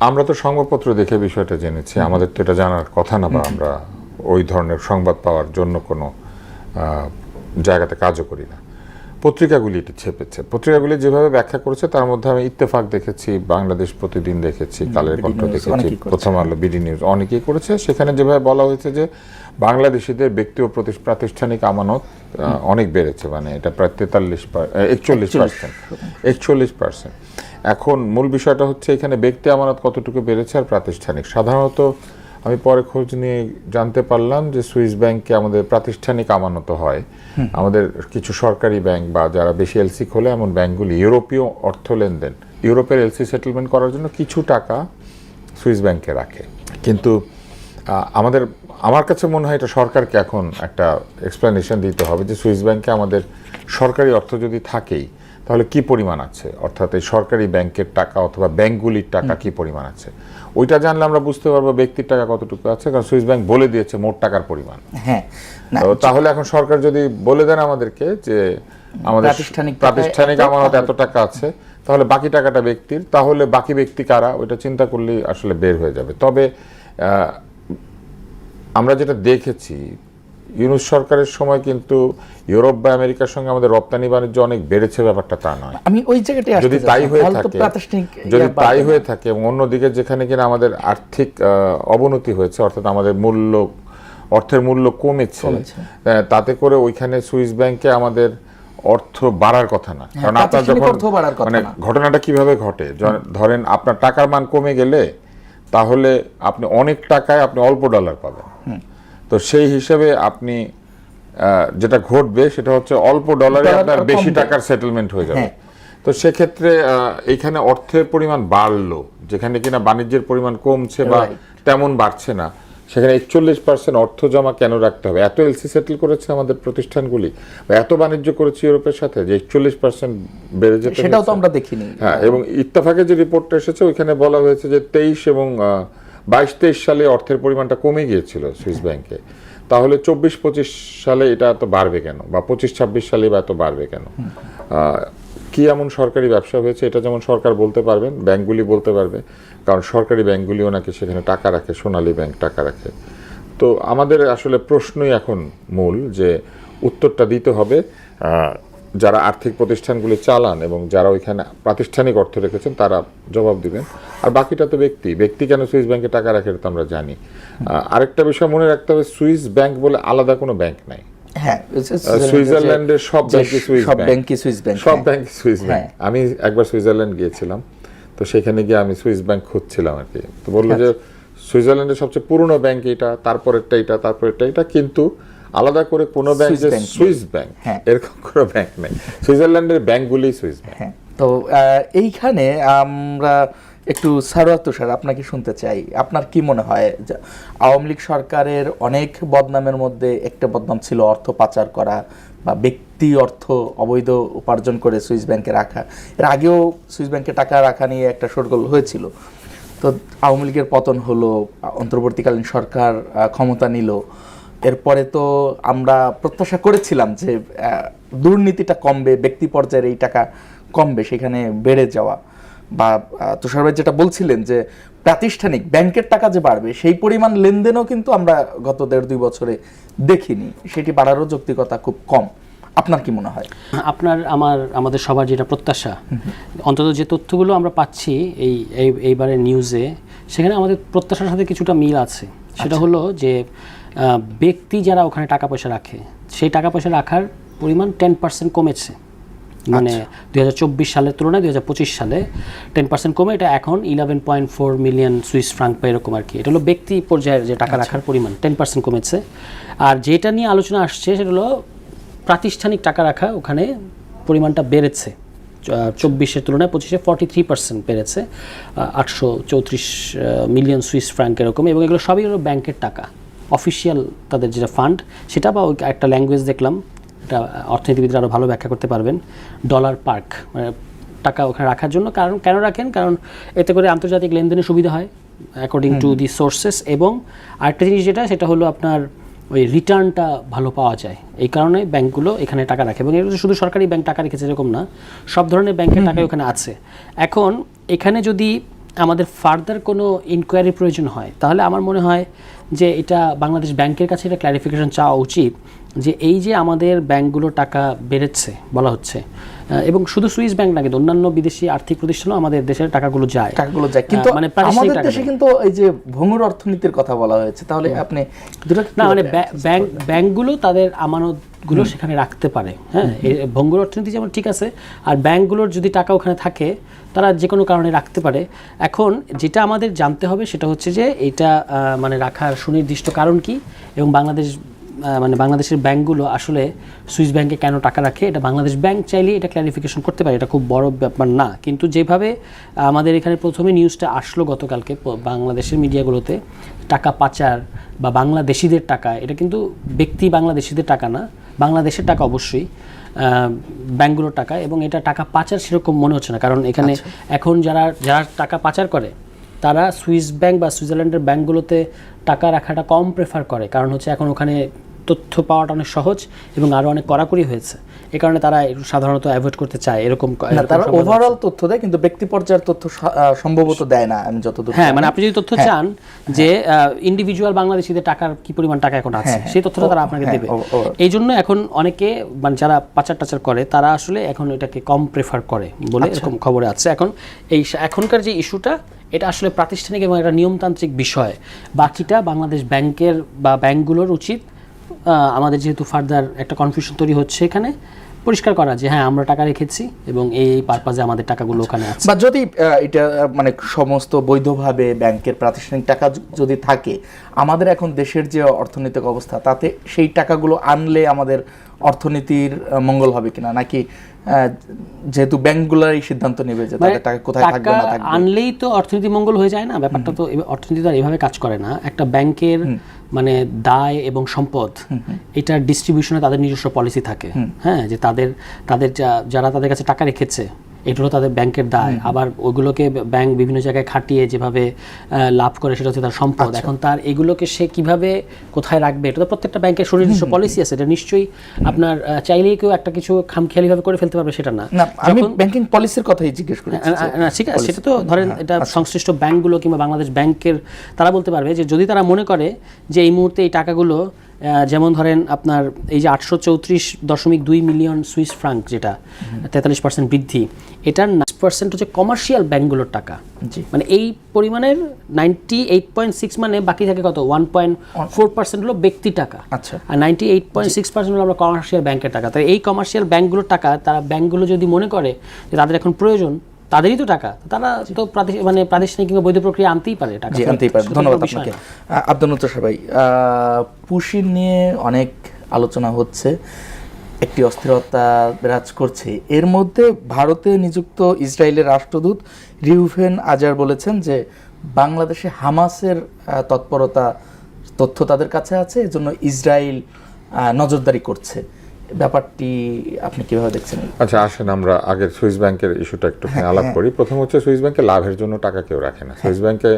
আমরা তো সংবাদপত্র দেখে বিষয়টা জেনেছি, আমাদের তো এটা জানার কথা না, বা আমরা ওই ধরনের সংবাদ পাওয়ার জন্য কোনো জায়গাতে কাজও করি না। পত্রিকাগুলি এটি ছেপেছে, পত্রিকাগুলি যেভাবে ব্যাখ্যা করেছে তার মধ্যে আমি ইত্তেফাক দেখেছি, বাংলাদেশ প্রতিদিন দেখেছি, কালের কণ্ঠ দেখেছি, প্রথম আলো, বিডি নিউজ, অনেকেই করেছে। সেখানে যেভাবে বলা হয়েছে যে বাংলাদেশিদের ব্যক্তি ও প্রাতিষ্ঠানিক আমানত অনেক বেড়েছে, মানে এটা প্রায় 41%। এখন মূল বিষয়টা হচ্ছে এখানে ব্যক্তি আমানত কতটুকু বেড়েছে আর প্রাতিষ্ঠানিক। সাধারণত আমি পরে খোঁজ নিয়ে জানতে পারলাম যে সুইস ব্যাংকে আমাদের প্রাতিষ্ঠানিক আমানত হয়। আমাদের কিছু সরকারি ব্যাংক বা যারা বেশি এলসি খোলে এমন ব্যাংকগুলি ইউরোপীয় অর্থ লেনদেন, ইউরোপের এলসি সেটেলমেন্ট করার জন্য কিছু টাকা সুইস ব্যাংকে রাখে। কিন্তু আমার কাছে মনে হয় এটা সরকারকে এখন একটা এক্সপ্লেনেশন দিতে হবে যে সুইস ব্যাংকে আমাদের সরকারি অর্থ যদি থাকেই তাহলে কি পরিমাণ আছে, অর্থাৎ এই সরকারি ব্যাংকের টাকা অথবা ব্যাংকগুলির টাকা কি পরিমাণ আছে। ওইটা জানলে আমরা বুঝতে পারবো ব্যক্তির টাকা কতটুকু আছে, কারণ সুইস ব্যাংক বলে দিয়েছে মোট টাকার পরিমাণ। হ্যাঁ, তাহলে এখন সরকার যদি বলে দেন আমাদেরকে যে আমাদের প্রাতিষ্ঠানিক আমানত এত টাকা আছে, তাহলে বাকি টাকাটা ব্যক্তির, তাহলে বাকি ব্যক্তি কারা ওইটা চিন্তা করলেই আসলে বের হয়ে যাবে। তবে আমরা যেটা দেখেছি ইউনূস সরকারের সময় কিন্তু ইউরোপ বা আমেরিকার সঙ্গে আমাদের রপ্তানি বাণিজ্য অনেক বেড়েছে, ব্যাপারটা তা নয়। আমি ওই জায়গাটায় যদি তাই হয়ে থাকে এবং অন্যদিকে যেখানে কিনা আমাদের আর্থিক অবনতি হয়েছে, অর্থাৎ আমাদের অর্থের মূল্য কমেছে, তাতে করে ওইখানে সুইস ব্যাংকে আমাদের অর্থ বাড়ার কথা না। কারণ আপনার যখন মানে ঘটনাটা কিভাবে ঘটে, ধরেন আপনার টাকার মান কমে গেলে তাহলে আপনি অনেক টাকায় আপনি অল্প ডলার পাবেন। তো সেই হিসেবে আপনি যেটা ঘটবে সেটা হচ্ছে অল্প ডলারে আপনার বেশি টাকার সেটেলমেন্ট হয়ে যাবে। তো সেক্ষেত্রে এইখানে অর্থের পরিমাণ বাড়লো, যেখানে কিনা বাণিজ্যের পরিমাণ কমছে বা তেমন বাড়ছে না, সেখানে 41% অর্থ জমা কেন রাখতে হবে? এত এলসি সেটেল করেছে আমাদের প্রতিষ্ঠানগুলি, এত বাণিজ্য করেছে ইউরোপের সাথে যে 41% বেড়ে যেতে, সেটাও তো আমরা দেখিনি। হ্যাঁ, এবং ইত্তেফাকের যে রিপোর্টটা এসেছে ওইখানে বলা হয়েছে যে 23 এবং 22-23 সালে অর্থের পরিমাণটা কমে গিয়েছিল সুইস ব্যাংকে, তাহলে 24-25 সালে এটা এত বাড়বে কেন, বা 25-26 সালে বা এত বাড়বে কেন? কি এমন সরকারি ব্যবসা হয়েছে এটা যেমন সরকার বলতে পারবেন, ব্যাংকগুলি বলতে পারবে, কারণ সরকারি ব্যাংকগুলিও নাকি সেখানে টাকা রাখে, সোনালী ব্যাংক টাকা রাখে। তো আমাদের আসলে প্রশ্নই এখন মূল যে উত্তরটা দিতে হবে যারা আর্থিক প্রতিষ্ঠানগুলি চালান এবং যারা ওইখানে প্রাতিষ্ঠানিক অর্থ রেখেছেন তারা জবাব দিবেন। আর বাকিটা তো ব্যক্তি কেন সুইস ব্যাংকে টাকা রাখে এটা তো আমরা জানি। আরেকটা বিষয় মনে রাখতে হবে, সুইস ব্যাংক বলে আলাদা কোনো ব্যাংক নাই। হ্যাঁ, সুইজারল্যান্ডের সব ব্যাংকই সুইস ব্যাংক। আমি একবার সুইজারল্যান্ড গিয়েছিলাম, তো সেখানে গিয়ে আমি সুইস ব্যাংক খুঁজছিলাম আর কি। তো বললো যে সুইজারল্যান্ডের সবচেয়ে পুরনো ব্যাংক এটা, তারপরেরটা এটা, তারপরেরটা এটা, কিন্তু আলাদা করে কোনো ব্যাংক যে সুইস ব্যাংক এরকম কোনো ব্যাংক নেই। সুইজারল্যান্ডের ব্যাংকগুলি সুইস ব্যাংক। তো এইখানে আমরা একটু সারোয়ার তুষার আপনাকে শুনতে চাই, আপনার কি মনে হয় আওয়ামী লীগ সরকারের অনেক বদনামের মধ্যে একটা বদনাম ছিল অর্থ পাচার করা বা ব্যক্তি অর্থ অবৈধ উপার্জন করে সুইস ব্যাংকে রাখা। এর আগেও সুইস ব্যাংকে টাকা রাখা নিয়ে একটা শোরগোল হয়েছিল। তো আওয়ামী লীগের পতন হলো, অন্তর্বর্তীকালীন সরকার ক্ষমতা নিল, এরপরে তো আমরা প্রত্যাশা করেছিলাম যে দুর্নীতিটা কমবে, ব্যক্তি পর্যায়ের এই টাকা কমবে, সেখানে বেড়ে যাওয়া, বা তুষার ভাই যেটা বলছিলেন যে প্রাতিষ্ঠানিক ব্যাংকের টাকা যে বাড়বে সেই পরিমাণ লেনদেনও কিন্তু আমরা গত 1.5-2 বছরে দেখিনি, সেটি বাড়ারও যৌক্তিকতা খুব কম। আপনার কি মনে হয়? আমাদের সবার যেটা প্রত্যাশা, অন্তত যে তথ্যগুলো আমরা পাচ্ছি এইবারের নিউজে, সেখানে আমাদের প্রত্যাশার সাথে কিছুটা মিল আছে। সেটা হলো যে ব্যক্তি যারা ওখানে টাকা পয়সা রাখে সেই টাকা পয়সা রাখার পরিমাণ 10% কমেছে, মানে 2024 সালের তুলনায় 2025 সালে 10% কমে এটা এখন 11.4 মিলিয়ন সুইস ফ্রাঙ্ক বা এরকম আর কি। এটা হলো ব্যক্তি পর্যায়ের যে টাকা রাখার পরিমাণ 10% কমেছে। আর যেটা নিয়ে আলোচনা আসছে সেটা হলো প্রাতিষ্ঠানিক টাকা রাখা, ওখানে পরিমাণটা বেড়েছে 24-এর তুলনায় 25-এ 43% বেড়েছে, 834 মিলিয়ন সুইস ফ্রাঙ্ক এরকম। এবং এগুলো সবই হলো ব্যাংকের টাকা, অফিসিয়াল তাদের যেটা ফান্ড সেটা, বা একটা ল্যাঙ্গুয়েজ দেখলাম, এটা অর্থনীতিবিদরা আরও ভালো ব্যাখ্যা করতে পারবেন, ডলার পার্ক, মানে টাকা ওখানে রাখার জন্য। কারণ কেন রাখেন? কারণ এতে করে আন্তর্জাতিক লেনদেনের সুবিধা হয় অ্যাকর্ডিং টু দি সোর্সেস, এবং আরেকটা জিনিস সেটা হলো আপনার ওই রিটার্নটা ভালো পাওয়া যায়। এই কারণে ব্যাংকগুলো এখানে টাকা রাখে, এবং এগুলো শুধু সরকারি ব্যাংক টাকা রেখেছে এরকম না, সব ধরনের ব্যাংকের টাকাই ওখানে আছে। এখন এখানে যদি আমাদের ফার্দার কোনো ইনকোয়ারি প্রয়োজন হয়, তাহলে আমার মনে হয় যে এটা বাংলাদেশ ব্যাংকের কাছে এটা ক্ল্যারিফিকেশন চাওয়া উচিত যে এই যে আমাদের ব্যাংকগুলো টাকা বেড়েছে বলা হচ্ছে, এবং শুধু সুইস ব্যাংক না, কিন্তু অন্যান্য বিদেশি আর্থিক প্রতিষ্ঠানও আমাদের দেশের টাকাগুলো যায়, কিন্তু আমাদের দেশে কিন্তু এই যে ভঙ্গুর অর্থনীতির কথা বলা হয়েছে, তাহলে আপনি না মানে ব্যাংকগুলো তাদের আমানতগুলো সেখানে রাখতে পারে। হ্যাঁ, ভঙ্গুর অর্থনীতি যেমন ঠিক আছে, আর ব্যাংকগুলোর যদি টাকা ওখানে থাকে তারা যে কোনো কারণে রাখতে পারে। এখন যেটা আমাদের জানতে হবে সেটা হচ্ছে যে এটা মানে রাখার সুনির্দিষ্ট কারণ কি, এবং বাংলাদেশের ব্যাংকগুলো আসলে সুইস ব্যাংকে কেন টাকা রাখে, এটা বাংলাদেশ ব্যাংক চাইলে এটা ক্ল্যারিফিকেশন করতে পারে, এটা খুব বড় ব্যাপার না। কিন্তু যেভাবে আমাদের এখানে প্রথমে নিউজটা আসলো গতকালকে বাংলাদেশের মিডিয়াগুলোতে, টাকা পাচার বা বাংলাদেশিদের টাকা, এটা কিন্তু ব্যক্তি বাংলাদেশিদের টাকা না, বাংলাদেশের টাকা অবশ্যই, ব্যাংকগুলোর টাকা, এবং এটা টাকা পাচার সেরকম মনে হচ্ছে না। কারণ এখানে এখন যারা টাকা পাচার করে তারা সুইস ব্যাংক বা সুইজারল্যান্ডের ব্যাংকগুলোতে টাকা রাখাটা কম প্রেফার করে, কারণ হচ্ছে এখন ওখানে তথ্য পাওয়াটা অনেক সহজ এবং আরও অনেক কড়াকড়ি হয়েছে, এই কারণে তারা সাধারণত অ্যাভয়েড করতে চায় এরকম। তারা ওভারঅল তথ্য দেয় কিন্তু ব্যক্তি পর্যায়ের তথ্য সম্ভবত দেয় না, আমি যতদূর। হ্যাঁ, মানে আপনি যদি তথ্য চান যে ইন্ডিভিজুয়াল বাংলাদেশিদের টাকার কি পরিমাণ টাকা এখন আছে, সেই তথ্যটা তারা আপনাকে দেবে। এই জন্য এখন অনেকে মানে যারা পাচার টাচার করে তারা আসলে এখন এটাকে কম প্রেফার করে বলে এরকম খবরে আছে। এখন এখনকার যে ইস্যুটা, এটা আসলে প্রাতিষ্ঠানিক এবং একটা নিয়মতান্ত্রিক বিষয়, বাকিটা বাংলাদেশ ব্যাংকের বা ব্যাংকগুলোর উচিত আমাদের যেহেতু ফার্দার একটা কনফিউশন তৈরি হচ্ছে এখানে, পরিষ্কার করা যে হ্যাঁ আমরা টাকা রেখেছি এবং এই পারপাজে আমাদের টাকাগুলো ওখানে আছে। বা যদি এটা মানে সমস্ত বৈধভাবে ব্যাংকের প্রাতিষ্ঠানিক টাকা যদি থাকে, আমাদের এখন দেশের যে অর্থনৈতিক অবস্থা, তাতে সেই টাকাগুলো আনলে আমাদের অর্থনীতির মঙ্গল হবে কিনা, নাকি যেহেতু ব্যাংকগুলোর এই সিদ্ধান্ত নেবে যে তাদের টাকা কোথায় থাকবে না থাকবে, আনলেই তো অর্থনীতি মঙ্গল হয়ে যায় না? ব্যাপারটা তো অর্থনীতি তো আর এভাবে কাজ করে না। একটা ব্যাংকের মানে দায় এবং সম্পদ, এটার ডিস্ট্রিবিউশনে তাদের নিজস্ব পলিসি থাকে। হ্যাঁ, যে তাদের যারা তাদের কাছে টাকা রেখেছে এগুলো তাদের ব্যাংকের দায়, আবার ওইগুলোকে ব্যাংক বিভিন্ন জায়গায় খাটিয়ে যেভাবে লাভ করে সেটা হচ্ছে তার সম্পদ। এখন তার এগুলোকে সে কিভাবে কোথায় রাখবে, এটা তো প্রত্যেকটা ব্যাংকের সুনির্দিষ্ট পলিসি আছে। এটা নিশ্চয়ই আপনার চাইলেই কেউ একটা কিছু খামখেয়ালিভাবে করে ফেলতে পারবে সেটা না। আমি ব্যাংকিং পলিসির কথাই জিজ্ঞেস করি। ঠিক আছে, সেটা তো ধরেন এটা সংশ্লিষ্ট ব্যাংকগুলো কিংবা বাংলাদেশ ব্যাংকের তারা বলতে পারবে যে যদি তারা মনে করে যে এই মুহূর্তে এই টাকাগুলো, যেমন ধরেন আপনার এই যে 834.2 মিলিয়ন সুইস ফ্রাঙ্ক, যেটা 43% বৃদ্ধি, এটার 90% হচ্ছে কমার্শিয়াল ব্যাংকগুলোর টাকা। মানে এই পরিমাণের 98.6, মানে বাকি থাকে কত 1.4% হলো ব্যক্তি টাকা, আর 98.6% হলো আমরা কমার্শিয়াল ব্যাংকের টাকা। তাই এই কমার্শিয়াল ব্যাংকগুলোর টাকা তারা ব্যাংকগুলো যদি মনে করে যে তাদের এখন প্রয়োজন, তাদেরই তো টাকা, তারা তো মানে প্রাতিষ্ঠানিক কিংবা বৈধ প্রক্রিয়া আনতেই পারে টাকা। ধন্যবাদ আপনাকে। আব্দুল নূর ভাই, পুশিন নিয়ে অনেক আলোচনা হচ্ছে, একটি অস্থিরতা বিরাজ করছে। এর মধ্যে ভারতে নিযুক্ত ইসরায়েলের রাষ্ট্রদূত রিউভেন আজার বলেছেন যে বাংলাদেশে হামাসের তৎপরতা তথ্য তাদের কাছে আছে, এজন্য ইসরায়েল নজরদারি করছে। ব্যাপারটি আপনি কিভাবে দেখছেন? আচ্ছা, আসেন আমরা আগের সুইস ব্যাংকের ইস্যুটা একটু আলাপ করি। প্রথম হচ্ছে সুইস ব্যাংকে লাভের জন্য টাকা কেউ রাখে না। সুইস ব্যাংকে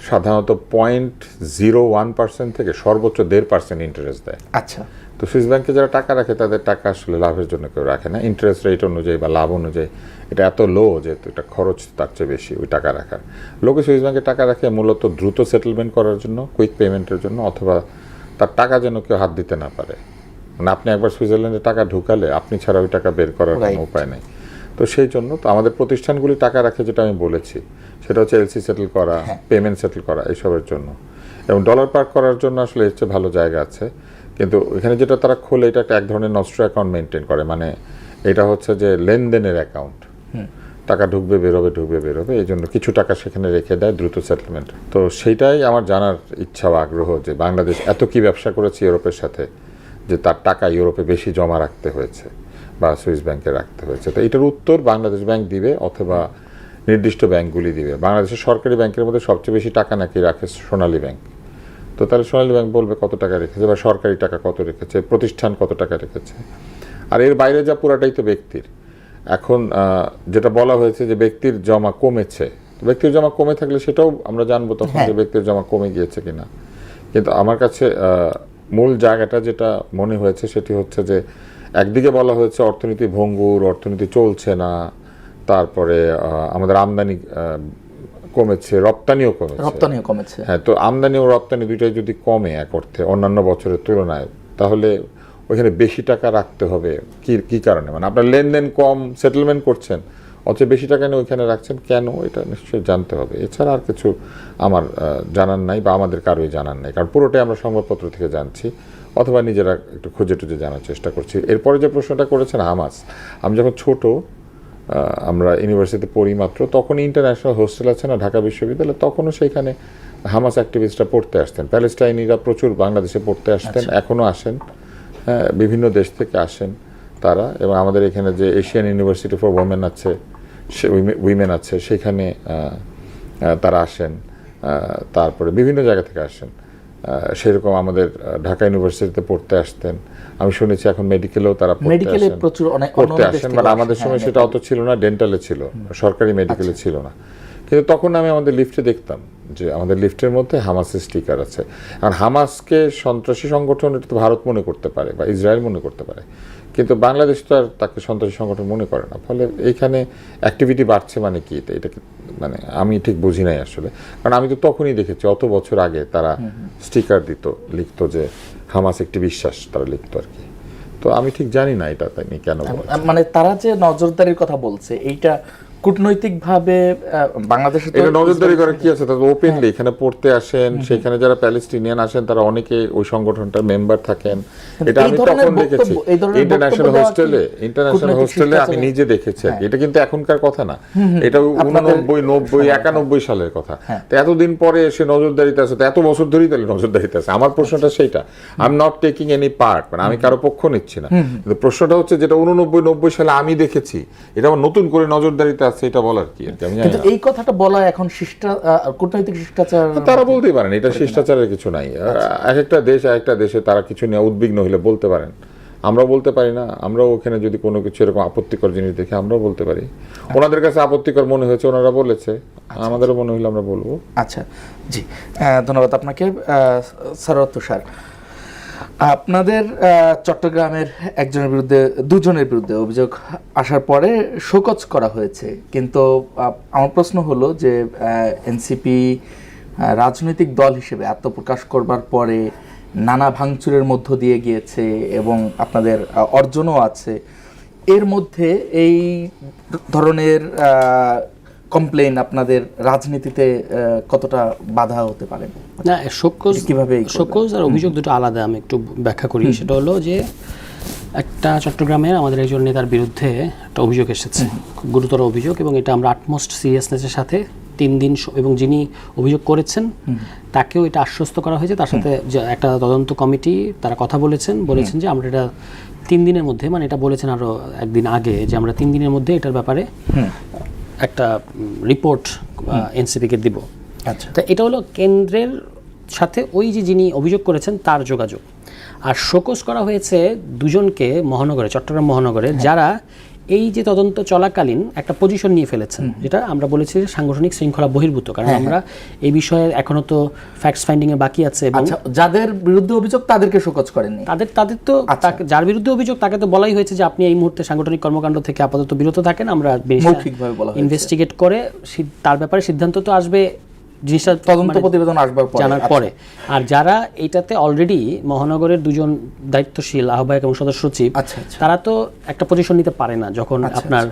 সাধারণত 0.01% থেকে সর্বোচ্চ 1.5% ইন্টারেস্ট দেয়। আচ্ছা, তো সুইস ব্যাংকে যারা টাকা রাখে তাদের টাকা আসলে লাভের জন্য কেউ রাখে না। ইন্টারেস্ট রেট অনুযায়ী বা লাভ অনুযায়ী এটা এত লো যে এটা খরচ তার চেয়ে বেশি ওই টাকা রাখার। লোকে সুইস ব্যাংকে টাকা রাখে মূলত দ্রুত সেটেলমেন্ট করার জন্য, কুইক পেমেন্টের জন্য, অথবা তার টাকা যেন কেউ হাত দিতে না পারে। মানে আপনি একবার সুইজারল্যান্ডে টাকা ঢুকালে আপনি ছাড়া ওই টাকা বের করার কোনো উপায় নেই। তো সেই জন্য তো আমাদের প্রতিষ্ঠানগুলি টাকা রাখে, যেটা আমি বলেছি, সেটা হচ্ছে এলসি সেটেল করা, পেমেন্ট সেটেল করা, এইসবের জন্য। এবং ডলার পার্ক করার জন্য আসলে এর চেয়ে ভালো জায়গা আছে। কিন্তু এখানে যেটা তারা খোলে, এটা এক ধরনের নস্ট্রো অ্যাকাউন্ট মেনটেন করে। মানে এটা হচ্ছে যে লেনদেনের অ্যাকাউন্ট, টাকা ঢুকবে বেরোবে, এই জন্য কিছু টাকা সেখানে রেখে দেয় দ্রুত সেটেলমেন্ট। তো সেইটাই আমার জানার ইচ্ছা বা আগ্রহ যে বাংলাদেশ এত কি ব্যবসা করেছে ইউরোপের সাথে যে তার টাকা ইউরোপে বেশি জমা রাখতে হয়েছে বা সুইস ব্যাংকে রাখতে হয়েছে। তো এটার উত্তর বাংলাদেশ ব্যাংক দিবে অথবা নির্দিষ্ট ব্যাংকগুলি দিবে। বাংলাদেশের সরকারি ব্যাংকের মধ্যে সবচেয়ে বেশি টাকা নাকি রাখে সোনালী ব্যাংক। তো তাহলে সোনালী ব্যাংক বলবে কত টাকা রেখেছে বা সরকারি টাকা কত রেখেছে, প্রতিষ্ঠান কত টাকা রেখেছে। আর এর বাইরে যা পুরাটাই তো ব্যক্তির। এখন যেটা বলা হয়েছে যে ব্যক্তির জমা কমেছে, ব্যক্তির জমা কমে থাকলে সেটাও আমরা জানবো তখন যে ব্যক্তির জমা কমে গিয়েছে কিনা। কিন্তু আমার কাছে মূল জায়গাটা যেটা মনে হয়েছে সেটি হচ্ছে যে একদিকে বলা হয়েছে অর্থনীতি ভঙ্গুর, অর্থনীতি চলছে না, তারপরে আমাদের আমদানি কমেছে, রপ্তানিও কমেছে। হ্যাঁ, তো আমদানি ও রপ্তানি দুইটাই যদি কমে এক অর্থে অন্যান্য বছরের তুলনায়, তাহলে ওইখানে বেশি টাকা রাখতে হবে কি কারণে? মানে আপনার লেনদেন কম, সেটেলমেন্ট করছেন, অথচ বেশি টাকা নিয়ে ওইখানে রাখছেন কেন? এটা নিশ্চয়ই জানতে হবে। এছাড়া আর কিছু আমার জানার নাই, বা আমাদের কারোই জানার নাই, কারণ পুরোটাই আমরা সংবাদপত্র থেকে জানছি অথবা নিজেরা একটু খুঁজে টুজে জানার চেষ্টা করছি। এরপরে যে প্রশ্নটা করেছেন হামাস, আমি যখন ছোট, আমরা ইউনিভার্সিটিতে পড়ি মাত্র, তখন ইন্টারন্যাশনাল হোস্টেল আছে না ঢাকা বিশ্ববিদ্যালয়ে, তখনও সেইখানে হামাস অ্যাক্টিভিস্টরা পড়তে আসতেন। প্যালেস্টাইনিরা প্রচুর বাংলাদেশে পড়তে আসতেন, এখনও আসেন, হ্যাঁ, বিভিন্ন দেশ থেকে আসেন তারা। এবং আমাদের এখানে যে এশিয়ান ইউনিভার্সিটি ফর ওমেন আছে, উইমেন আছে, সেখানে তারা আসেন, তারপরে বিভিন্ন জায়গা থেকে আসেন। সেরকম আমাদের ঢাকা ইউনিভার্সিটিতে পড়তে আসতেন। আমি শুনেছি এখন মেডিকেলেও তারা পড়তে আসেন, বাট আমাদের সময় সেটা অত ছিল না, ডেন্টালে ছিল, সরকারি মেডিকেলে ছিল না। কিন্তু তখন আমি আমাদের লিফটে দেখতাম যে আমাদের লিফটের মধ্যে হামাসের স্টিকার আছে। কারণ হামাসকে সন্ত্রাসী সংগঠন এটা তো ভারত মনে করতে পারে বা ইসরায়েল মনে করতে পারে, কিন্তু বাংলাদেশ তো আর তাকে সন্ত্রাসী সংগঠন মনে করে না। ফলে এইখানে অ্যাক্টিভিটি বাড়ছে মানে কি, এটা মানে আমি ঠিক বুঝি নাই আসলে। কারণ আমি তো তখনই দেখেছি, অত বছর আগে তারা স্টিকার লিখতো যে হামাস একটি বিশ্বাস, তারা লিখতো আর কি। তো আমি ঠিক জানি না এটা তাই কেন, মানে তারা যে নজরদারির কথা বলছে, এইটা কূটনৈতিকভাবে বাংলাদেশে এটা নজরদারি করার কি আছে? তারা ওপেনলি এখানে পড়তে আসেন, সেখানে যারা প্যালেস্টিনিয়ান আসেন তারা অনেকে ওই সংগঠনটার মেম্বার থাকেন। এটা আমি তখন দেখেছি ইন্টারন্যাশনাল হোস্টেলে আমি নিজে দেখেছি। এটা কিন্তু এখনকার কথা না, এটা 89, 90, 91 সালের কথা। তো এতদিন পরে এসে নজরদারিতে আছে, তো এত বছর ধরেই তাহলে নজরদারিতে আছে। আমার প্রশ্নটা সেইটা, I am not taking any part, মানে আমি কারো পক্ষ নিচ্ছি না, কিন্তু প্রশ্নটা হচ্ছে যেটা 89, 90 সালে আমি দেখেছি, এটা আবার নতুন করে নজরদারিতে এটা বলার কি? কিন্তু এই কথাটা বলা এখন কূটনৈতিক শিষ্টাচার, তারা বলতেই পারেন, এটা শিষ্টাচারের কিছু নাই। এক একটা দেশে তারা কিছু নিয়ে উদ্বিগ্ন হলে বলতে পারেন, আমরাও বলতে পারি না? আমরাও ওখানে যদি কোনো কিছু এরকম আপত্তিকর জিনিস দেখে আমরাও বলতে পারি। ওনাদের কাছে আপত্তিকর মনে হয়েছে, ওনারা বলেছে, আমাদেরও মনে হলে আমরা বলবো। আচ্ছা, জি, ধন্যবাদ আপনাকে সারোয়ার তুষার। আপনাদের চট্টগ্রামের দুজনের বিরুদ্ধে অভিযোগ আসার পরে শোকজ করা হয়েছে, কিন্তু আমার প্রশ্ন হলো যে এনসিপি রাজনৈতিক দল হিসেবে আত্মপ্রকাশ করবার পরে নানা ভাঙচুরের মধ্য দিয়ে গিয়েছে এবং আপনাদের অর্জনও আছে, এর মধ্যে এই ধরনের কমপ্লেইন আপনাদের রাজনীতিতে কতটা বাধা হতে পারে? না, শোকজ আর অভিযোগ দুটো আলাদা। আমি একটু ব্যাখ্যা করি। সেটা হলো যে একটা চট্টগ্রামের আমাদের একজন নেতার বিরুদ্ধে একটা অভিযোগ এসেছে, খুব গুরুতর অভিযোগ, এবং এটা আমরা আটমোস্ট সিরিয়াসনেসের সাথে 3 দিন, এবং যিনি অভিযোগ করেছেন তাকেও এটা আশ্বস্ত করা হয়েছে। তার সাথে একটা তদন্ত কমিটি তারা কথা বলেছেন যে আমরা এটা 3 দিনের মধ্যে, মানে এটা বলেছেন আরও একদিন আগে, যে আমরা 3 দিনের মধ্যে এটার ব্যাপারে একটা রিপোর্ট এনসিপিকে দিব। আচ্ছা, তো এটা হলো কেন্দ্রের সাথে ওই যে যিনি অভিযোগ করেছেন তার যোগাযোগ। আর শোকজ করা হয়েছে দুজনকে চট্টগ্রাম মহানগরে, যারা এই যে তদন্ত চলাকালীন একটা পজিশন নিয়ে ফেলেছেন, যেটা আমরা বলেছি যে সাংগঠনিক শৃঙ্খলা বহির্ভূত। কারণ আমরা এই বিষয়ে এখনো তো ফ্যাক্টস ফাইন্ডিং এ বাকি আছে। এবং যাদের বিরুদ্ধে অভিযোগ তাদেরকে শোকজ করেননি, তাদের তো যার বিরুদ্ধে অভিযোগ তাকে তো বলাই হয়েছে যে আপনি এই মুহূর্তে সাংগঠনিক কর্মকাণ্ড থেকে আপাতত বিরত থাকেন, আমরা মৌখিকভাবে বলা হয়েছে, ইনভেস্টিগেট করে তার ব্যাপারে সিদ্ধান্ত তো আসবে জিনিসটা তদন্ত প্রতিবেদন আসবার পরে, জানার পরে। আর যারা এটাতে অলরেডি মহানগরের দুজন দায়িত্বশীল আহ্বায়ক এবং সদস্য সচিব, তারা তো একটা পজিশন নিতে পারে না যখন আপনার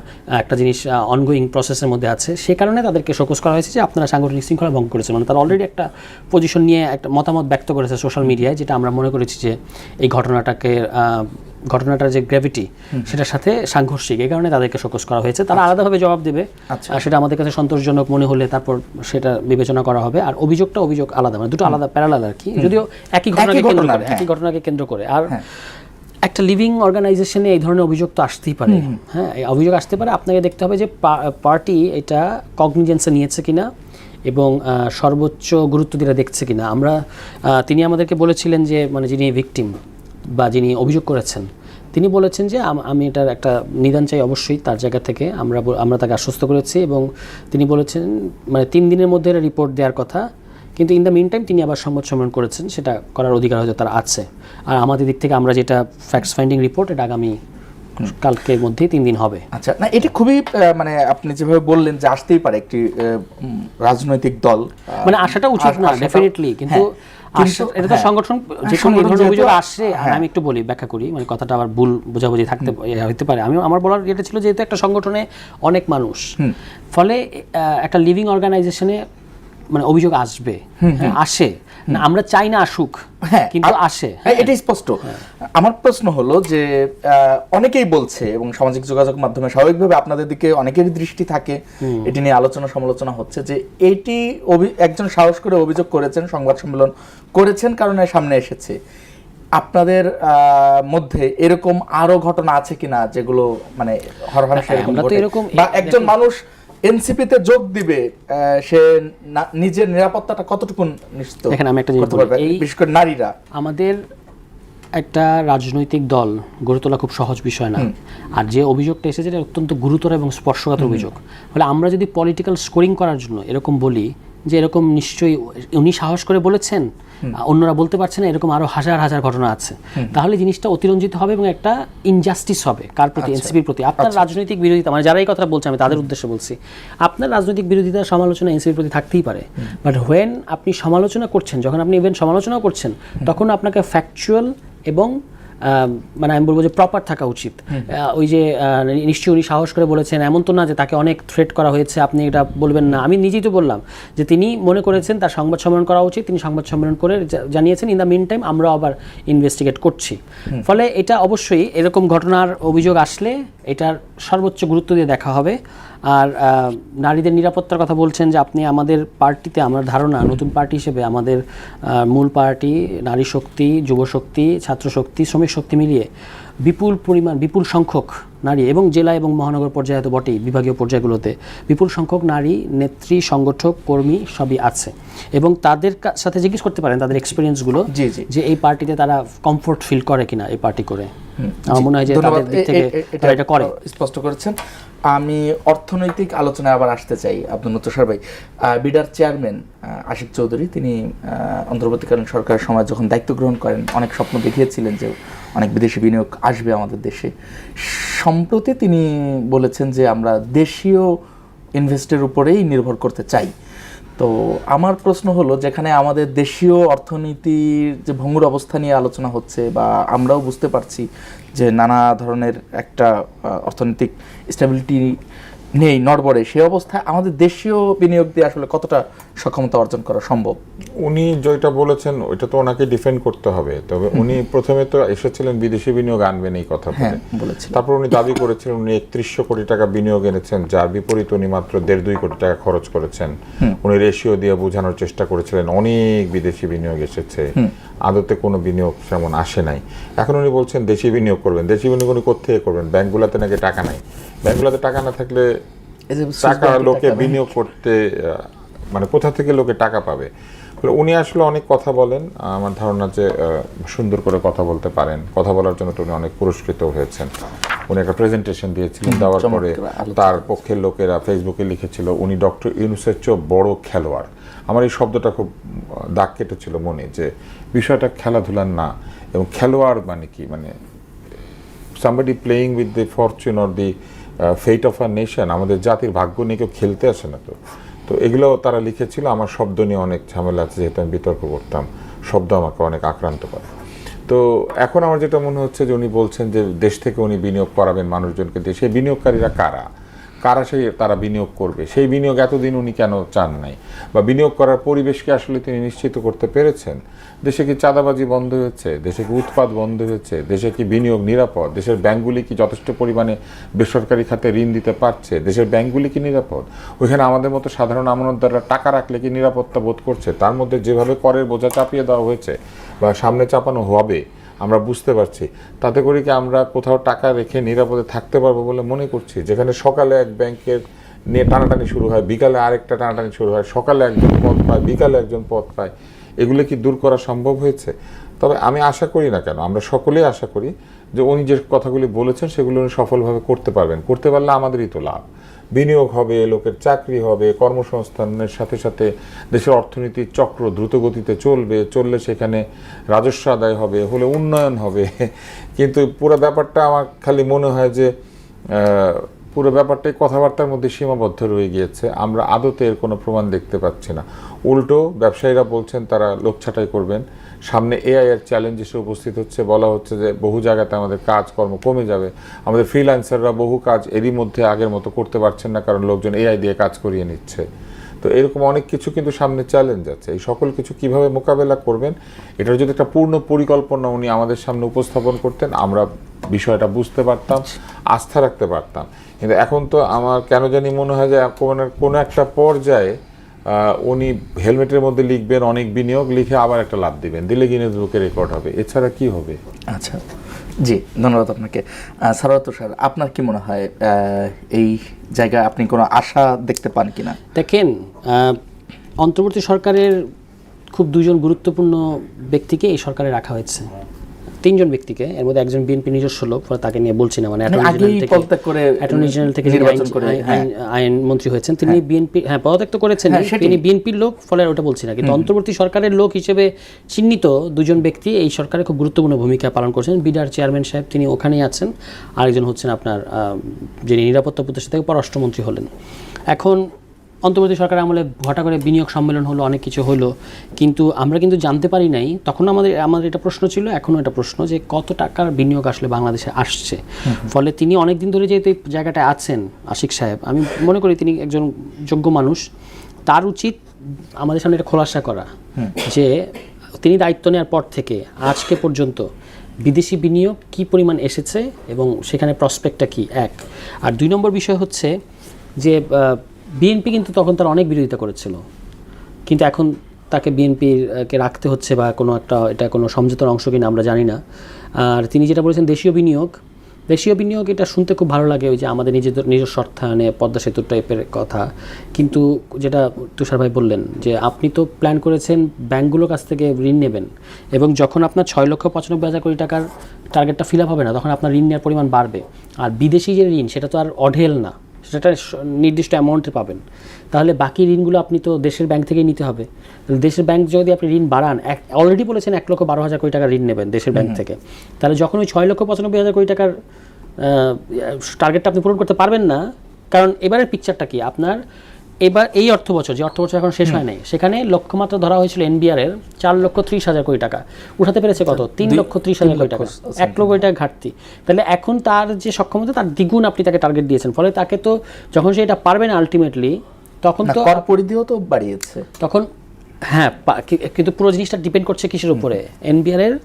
একটা জিনিস অনগোয়িং প্রসেসের মধ্যে আছে। সে কারণে তাদেরকে শোকজ করা হয়েছে যে আপনারা সাংগঠনিক শৃঙ্খলা ভঙ্গ করেছেন। মানে তারা অলরেডি একটা পজিশন নিয়ে একটা মতামত ব্যক্ত করেছে সোশ্যাল মিডিয়ায়, যেটা আমরা মনে করেছি যে এই ঘটনাটার যে গ্র্যাভিটি সেটার সাথে সাংঘর্ষিক, এই কারণে তাদেরকে শোকজ করা হয়েছে। তারা আলাদাভাবে জবাব দেবে, সেটা আমাদের কাছে সন্তোষজনক মনে হলে তারপর সেটা বিবেচনা করা হবে। আর অভিযোগ আলাদা, মানে দুটো আলাদা প্যারালাল আর কি, যদিও একই ঘটনাকে কেন্দ্র করে। আর একটা লিভিং অর্গানাইজেশনে এই ধরনের অভিযোগ তো আসতেই পারে। হ্যাঁ, এই অভিযোগ আসতে পারে। আপনাকে দেখতে হবে যে পার্টি এটা কগনিজেন্সে নিয়েছে কিনা এবং সর্বোচ্চ গুরুত্ব দিয়ে দেখছে কিনা। তিনি আমাদেরকে বলেছিলেন যে, মানে যিনি ভিকটিম বা যিনি অভিযোগ করেছেন, তিনি বলেছেন যে আমি এটার একটা নিদান চাই অবশ্যই তার জায়গা থেকে। আমরা তাকে আশ্বস্ত করেছি এবং তিনি বলেছেন মানে 3 দিনের মধ্যে রিপোর্ট দেওয়ার কথা, কিন্তু ইন দ্য মিন টাইম তিনি আবার সংবাদ সম্মেলন করেছেন, সেটা করার অধিকার হয়তো তার আছে। আর আমাদের দিক থেকে আমরা যেটা ফ্যাক্টস ফাইন্ডিং রিপোর্ট, এটা আগামী কালকের মধ্যেই 3 দিন হবে। আচ্ছা, না এটা খুবই মানে আপনি যেভাবে বললেন যে আসতেই পারে একটি রাজনৈতিক দল, মানে আসাটা উচিত না ডেফিনেটলি, কিন্তু এটা তো সংগঠন যে কোনো ধরনের অভিযোগ আসে। আমি একটু বলি, ব্যাখ্যা করি, মানে কথাটা আবার ভুল বোঝাবুঝি থাকতে হতে পারে। আমার বলার যেটা ছিল, যেহেতু একটা সংগঠনে অনেক মানুষ, ফলে একটা লিভিং অর্গানাইজেশনে মানে অভিযোগ আসবে, আসে না, আমরা চাই না আসুক, কিন্তু আসে, এটাই স্পষ্ট। আমার প্রশ্ন হলো যে অনেকেই বলছে, এবং সামাজিক যোগাযোগ মাধ্যমে স্বাভাবিকভাবে আপনাদের দিকে অনেকেরই দৃষ্টি থাকে, এটি নিয়ে আলোচনা সমালোচনা হচ্ছে যে এটি একজন সাহস করে অভিযোগ করেছেন, সংবাদ সম্মেলন করেছেন কারণে সামনে এসেছে। আপনাদের মধ্যে এরকম আরো ঘটনা আছে কিনা যেগুলো মানে এরকম বা একজন মানুষ এনসিপিতে যোগ দিবে, সে নিজের নিরাপত্তাটা কতটুকু নিশ্চিত? দেখেন, আমি একটা জিনিস বলি, বিশেষ করে নারীরা, আমাদের একটা রাজনৈতিক দল গড়ে তোলা খুব সহজ বিষয় না। আর যে অভিযোগটা এসেছে এটা অত্যন্ত গুরুতর এবং স্পর্শকাতর অভিযোগ। ফলে আমরা যদি পলিটিক্যাল স্কোরিং করার জন্য এরকম বলি যে এরকম নিশ্চয়ই উনি সাহস করে বলেছেন, অন্যরা বলতে পারছে না, এরকম আরো হাজার হাজার ঘটনা আছে, তাহলে জিনিসটা অতিরঞ্জিত হবে এবং একটা ইনজাস্টিস হবে কার প্রতি? এনসিপির প্রতি। আপনার রাজনৈতিক বিরোধিতা, মানে যারা এই কথা বলছে, আমি তাদের উদ্দেশ্যে বলছি, আপনার রাজনৈতিক বিরোধিতার সমালোচনা এনসিপির প্রতি থাকতেই পারে, বাট হোয়েন আপনি সমালোচনা করছেন, যখন আপনি ইভেন সমালোচনাও করছেন, তখন আপনাকে ফ্যাকচুয়াল এবং মানে আমি বলবো যে প্রপার থাকা উচিত। ওই যে নিশ্চয়ই উনি সাহস করে বলেছেন, এমন তো না যে তাকে অনেক থ্রেট করা হয়েছে, আপনি এটা বলবেন না। আমি নিজেই তো বললাম যে তিনি মনে করেছেন তার সংবাদ সম্মেলন করা উচিত, তিনি সংবাদ সম্মেলন করে জানিয়েছেন। ইন দ্য মিন টাইম আমরা আবার ইনভেস্টিগেট করছি। ফলে এটা অবশ্যই এরকম ঘটনার অভিযোগ আসলে এটার সর্বোচ্চ গুরুত্ব দিয়ে দেখা হবে। আর নারীদের নিরাপত্তার কথা বলছেন যে আপনি, আমাদের পার্টিতে আমার ধারণা, নতুন পার্টি হিসেবে আমাদের মূল পার্টি নারী শক্তি, যুব শক্তি, ছাত্র শক্তি, শ্রমিক শক্তি মিলিয়ে বিপুল সংখ্যক নারী, এবং জেলা এবং মহানগর পর্যায়ে তো বটেই, বিভাগীয় পর্যায়গুলোতে বিপুল সংখ্যক নারী নেত্রী, সংগঠক, কর্মী সবই আছে। এবং তাদের সাথে জিজ্ঞেস করতে পারেন তাদের এক্সপিরিয়েন্সগুলো, যে এই পার্টিতে তারা কমফোর্ট ফিল করে কিনা এই পার্টি করে। আমার মনে হয় যে তাদের দিক থেকে এটা করে। স্পষ্ট করেছেন। আমি অর্থনৈতিক আলোচনায় আবার আসতে চাই। আব্দুল তুষার ভাই, বিডার চেয়ারম্যান আশিক চৌধুরী, তিনি অন্তর্বর্তীকালীন সরকারের সময় যখন দায়িত্ব গ্রহণ করেন, অনেক স্বপ্ন দেখিয়েছিলেন যে অনেক বিদেশি বিনিয়োগ আসবে আমাদের দেশে। সম্প্রতি তিনি বলেছেন যে আমরা দেশীয় ইনভেস্টের উপরেই নির্ভর করতে চাই। তো আমার প্রশ্ন হলো, যেখানে আমাদের দেশীয় অর্থনীতির যে ভঙ্গুর অবস্থা নিয়ে আলোচনা হচ্ছে, বা আমরাও বুঝতে পারছি যে নানা ধরনের একটা অর্থনৈতিক স্টেবিলিটি নেই, নড়বড়ে, সেই অবস্থায় আমাদের দেশীয় বিনিয়োগ দিয়ে আসলে কতটা সক্ষমতা অর্জন করা সম্ভব? উনি যেটা বলেছেন ওইটা তো ওনাকে ডিফেন্ড করতে হবে। তবে উনি প্রথমে তো এসেছিলেন বিদেশি বিনিয়োগ আনবেন এই কথা বলে, তারপর উনি দাবি করেছিলেন উনি 3100 কোটি টাকা বিনিয়োগ এনেছেন, যার বিপরীত উনি মাত্র 1.5-2 কোটি টাকা খরচ করেছেন। উনি রেশিও দিয়ে বোঝানোর চেষ্টা করেছিলেন অনেক বিদেশি বিনিয়োগ এসেছে, আদতে কোনো বিনিয়োগ তেমন আসে নাই। এখন উনি বলছেন দেশি বিনিয়োগ করবেন। দেশি বিনিয়োগ উনি কোত্থেকে করবেন? ব্যাংকগুলোতে নাকি টাকা নাই। ব্যাংকগুলোতে টাকা না থাকলে টাকা লোকে বিনিয়োগ করতে, মানে কোথা থেকে লোকে টাকা পাবে? উনি আসলে অনেক কথা বলেন, আমার ধারণা যে সুন্দর করে কথা বলতে পারেন। কথা বলার জন্য তো উনি অনেক পুরস্কৃত হয়েছেন। উনি একটা প্রেজেন্টেশন দিয়েছিলেন, দেওয়ার পরে তার পক্ষের লোকেরা ফেসবুকে লিখেছিল উনি ডক্টর ইউনূসের চেয়েও বড় খেলোয়াড়। আমার এই শব্দটা খুব দাগ কেটেছিল মনে, যে বিষয়টা খেলাধুলার না, এবং খেলোয়াড় মানে কি, মানে somebody playing with the fortune or the fate of a nation. আমাদের জাতির ভাগ্য নিয়ে কেউ খেলতে আসে না। তো এগুলো তারা লিখেছিল। আমার শব্দ নিয়ে অনেক ঝামেলা আছে, যেহেতু আমি বিতর্ক করতাম, শব্দ আমাকে অনেক আক্রান্ত করে। তো এখন আমার যেটা মনে হচ্ছে যে উনি বলছেন যে দেশ থেকে উনি বিনিয়োগ করাবেন মানুষজনকে দিয়ে। সেই বিনিয়োগকারীরা কারা তারা বিনিয়োগ করবে? সেই বিনিয়োগ এতদিন উনি কেন চান নাই? বা বিনিয়োগ করার পরিবেশকে আসলে তিনি নিশ্চিত করতে পেরেছেন? দেশে কি চাঁদাবাজি বন্ধ হয়েছে? দেশে কি উৎপাদ বন্ধ হয়েছে? দেশে কি বিনিয়োগ নিরাপদ? দেশের ব্যাংকগুলি কি যথেষ্ট পরিমাণে বেসরকারি খাতে ঋণ দিতে পারছে? দেশের ব্যাংকগুলি কি নিরাপদ? ওইখানে আমাদের মতো সাধারণ আমানতদাররা টাকা রাখলে কি নিরাপত্তা বোধ করছে? তার মধ্যে যেভাবে করের বোঝা চাপিয়ে দেওয়া হয়েছে বা সামনে চাপানো হবে আমরা বুঝতে পারছি, তাতে করে কি আমরা কোথাও টাকা রেখে নিরাপদে থাকতে পারবো বলে মনে করছি? যেখানে সকালে এক ব্যাংকের নিয়ে টানাটানি শুরু হয়, বিকালে আরেকটা টানাটানি শুরু হয়, সকালে একজন পদ পায়, বিকালে একজন পদ পায়, এগুলো কি দূর করা সম্ভব হয়েছে? তবে আমি আশা করি না কেন, আমরা সকলেই আশা করি যে উনি যে কথাগুলি বলেছেন সেগুলো উনি সফলভাবে করতে পারবেন। করতে পারলে আমাদেরই তো লাভ। বিনিয়োগ হবে, লোকের চাকরি হবে, কর্মসংস্থানের সাথে সাথে দেশের অর্থনীতির চক্র দ্রুত গতিতে চললে সেখানে রাজস্ব আদায় হবে, হলে উন্নয়ন হবে। কিন্তু পুরো ব্যাপারটা আমার খালি মনে হয় যে পুরো ব্যাপারটাই কথাবার্তার মধ্যে সীমাবদ্ধ রয়ে গিয়েছে। আমরা আদতে এর কোনো প্রমাণ দেখতে পাচ্ছি না। উল্টো ব্যবসায়ীরা বলছেন তারা লোক ছাঁটাই করবেন, সামনে এআই এর চ্যালেঞ্জ এসে উপস্থিত হচ্ছে, বলা হচ্ছে যে বহু জায়গাতে আমাদের কাজকর্ম কমে যাবে, আমাদের ফ্রিল্যান্সাররা বহু কাজ এরই মধ্যে আগের মতো করতে পারছেন না কারণ লোকজন এআই দিয়ে কাজ করিয়ে নিচ্ছে। তো এরকম অনেক কিছু কিন্তু সামনে চ্যালেঞ্জ আছে। এই সকল কিছু কিভাবে মোকাবেলা করবেন এটার যদি একটা পূর্ণ পরিকল্পনা উনি আমাদের সামনে উপস্থাপন করতেন, আমরা বিষয়টা বুঝতে পারতাম, আস্থা রাখতে পারতাম। কিন্তু এখন তো আমার কেন জানি মনে হয় যে কোনো একটা পর্যায়ে উনি হেলমেটের মধ্যে লিখবেন অনেক বিনিয়োগ, লিখে আবার একটা লাভ দিবেন, দিলে গিনেস বুকে রেকর্ড হবে, এছাড়া কি হবে? আচ্ছা, জি ধন্যবাদ আপনাকে। সারোয়ার তুষার, আপনার কি মনে হয় এই জায়গায় আপনি কোনো আশা দেখতে পান কিনা? দেখেন, অন্তর্বর্তী সরকারের খুব দুজন গুরুত্বপূর্ণ ব্যক্তিকে এই সরকারে রাখা হয়েছে, 3 জন ব্যক্তিকে, এর মধ্যে একজন বিএনপি নিজস্ব লোক, ফলে তাকে নিয়ে বলছি না, মানে অ্যাটর্নি জেনারেল থেকে আইন মন্ত্রী হয়েছেন তিনি, বিএনপি পদত্যাগ করেছেন, তিনি বিএনপির লোক, ফলে ওটা বলছি না। কিন্তু অন্তর্বর্তী সরকারের লোক হিসেবে চিহ্নিত 2 জন ব্যক্তি এই সরকারে খুব গুরুত্বপূর্ণ ভূমিকা পালন করছেন। বিডার চেয়ারম্যান সাহেব তিনি ওখানেই আছেন, আরেকজন হচ্ছেন আপনার যিনি নিরাপত্তা উপদেষ্টা থেকে পররাষ্ট্রমন্ত্রী হলেন। এখন অন্তর্বর্তী সরকার আমলে হঠাৎ করে বিনিয়োগ সম্মেলন হলো, অনেক কিছু হলো, কিন্তু আমরা কিন্তু জানতে পারি নাই। তখন আমাদের এটা প্রশ্ন ছিল, এখনও এটা প্রশ্ন, যে কত টাকার বিনিয়োগ আসলে বাংলাদেশে আসছে। ফলে তিনি অনেক দিন ধরে যেহেতু এই জায়গাটায় আছেন, আশিক সাহেব, আমি মনে করি তিনি একজন যোগ্য মানুষ, তার উচিত আমাদের সামনে এটা খোলাসা করা যে তিনি দায়িত্ব নেওয়ার পর থেকে আজকে পর্যন্ত বিদেশি বিনিয়োগ কী পরিমাণ এসেছে এবং সেখানে প্রসপেক্টটা কী, 1। আর 2 নম্বর বিষয় হচ্ছে যে বিএনপি কিন্তু তখন তার অনেক বিরোধিতা করেছিল, কিন্তু এখন তাকে বিএনপিকে রাখতে হচ্ছে বা এটা কোনো সমঝোতার অংশ কিনা আমরা জানি না। আর তিনি যেটা বলেছেন দেশীয় বিনিয়োগ, এটা শুনতে খুব ভালো লাগে, ওই যে আমাদের নিজস্ব অর্থায়নে পদ্মা সেতু টাইপের কথা। কিন্তু যেটা তুষার ভাই বললেন যে আপনি তো প্ল্যান করেছেন ব্যাংকগুলোর কাছ থেকে ঋণ নেবেন, এবং যখন আপনার 6,95,000 কোটি টাকার টার্গেটটা ফিল আপ হবে না, তখন আপনার ঋণ নেওয়ার পরিমাণ বাড়বে। আর বিদেশি যে ঋণ সেটা তো আর অঢেল না, সেটা নির্দিষ্ট অ্যামাউন্টে পাবেন। তাহলে বাকি ঋণগুলো আপনি তো দেশের ব্যাংক থেকেই নিতে হবে। তাহলে দেশের ব্যাংক যদি আপনি ঋণ বাড়ান, অলরেডি বলেছেন 1,12,000 কোটি টাকা ঋণ নেবেন দেশের ব্যাংক থেকে, তাহলে যখন ওই 6,95,000 কোটি টাকার টার্গেটটা আপনি পূরণ করতে পারবেন না। কারণ এবারের পিকচারটা কি, আপনার এবার এই অর্থ বছর এখন শেষ হয় নাই, সেখানে লক্ষ্যমাত্রা ধরা হয়েছিল এনবিআর এর 4,30,000 কোটি টাকা, উঠাতে পেরেছে কত? 3,30,000 কোটি টাকা, 1 লক্ষ কোটি টাকা ঘাটতি। তাহলে এখন তার যে সক্ষমতা তার দ্বিগুণ আপনি তাকে টার্গেট দিয়েছেন, ফলে তাকে তো যখন সে এটা পারবে না আলটিমেটলি, তখন তো কর পরিধিও তো বাড়িয়েছে তখন। হ্যাঁ, কিন্তু পুরো জিনিসটা ডিপেন্ড করছে কিসের উপরে? এনবিআর এর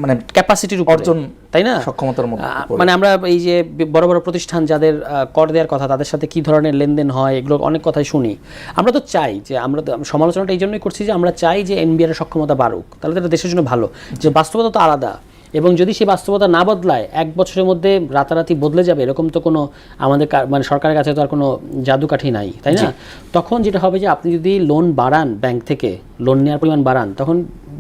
মানে ক্যাপাসিটির উপর, অর্জন, তাই না? সক্ষমতার মধ্যে। মানে আমরা এই যে বড় বড় প্রতিষ্ঠান যাদের কর দেওয়ার কথা, তাদের সাথে কি ধরনের লেনদেন হয়, এগুলো অনেক কথাই শুনি। আমরা তো চাই যে, আমরা সমালোচনাটা এই জন্যই করছি যে আমরা চাই যে এনবিআর এর সক্ষমতা বাড়ুক, তাহলে তো এটা দেশের জন্য ভালো। যে বাস্তবতা তো আলাদা, এবং যদি সেই বাস্তবতা না বদলায়, 1 বছরের মধ্যে রাতারাতি বদলে যাবে এরকম তো কোনো আমাদের মানে সরকারের কাছে তো আর কোনো জাদুকাঠি নাই, তাই না? তখন যেটা হবে যে আপনি যদি লোন বাড়ান, ব্যাংক থেকে লোন নেওয়ার পরিমাণ বাড়ান, তখন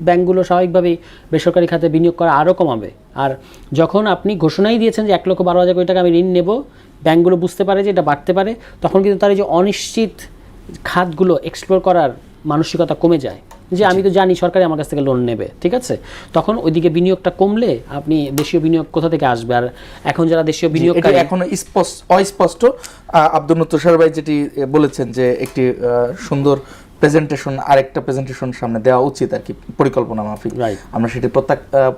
ব্যাংকগুলো স্বাভাবিকভাবেই বেসরকারি খাতে বিনিয়োগ করা আরও কমাবে। আর যখন আপনি ঘোষণাই দিয়েছেন যে 1,12,000 কোটি টাকা আমি ঋণ নেব, ব্যাংকগুলো বুঝতে পারে যে এটা বাড়তে পারে, তখন কিন্তু তার এই যে অনিশ্চিত খাতগুলো এক্সপ্লোর করার মানসিকতা কমে যায়, যে আমি তো জানি সরকারি আমার কাছ থেকে লোন নেবে, ঠিক আছে? তখন ওইদিকে বিনিয়োগটা কমলে আপনি দেশীয় বিনিয়োগ কোথা থেকে আসবে? আর এখন যারা দেশীয় বিনিয়োগকারী, এখনো অস্পষ্ট। আব্দুল তুষার ভাই যেটি বলেছেন যে একটি সুন্দর প্রেজেন্টেশন, আরেকটা প্রেজেন্টেশন সামনে দেওয়া উচিত আর কি, পরিকল্পনা মাফিক। আমরা সেটি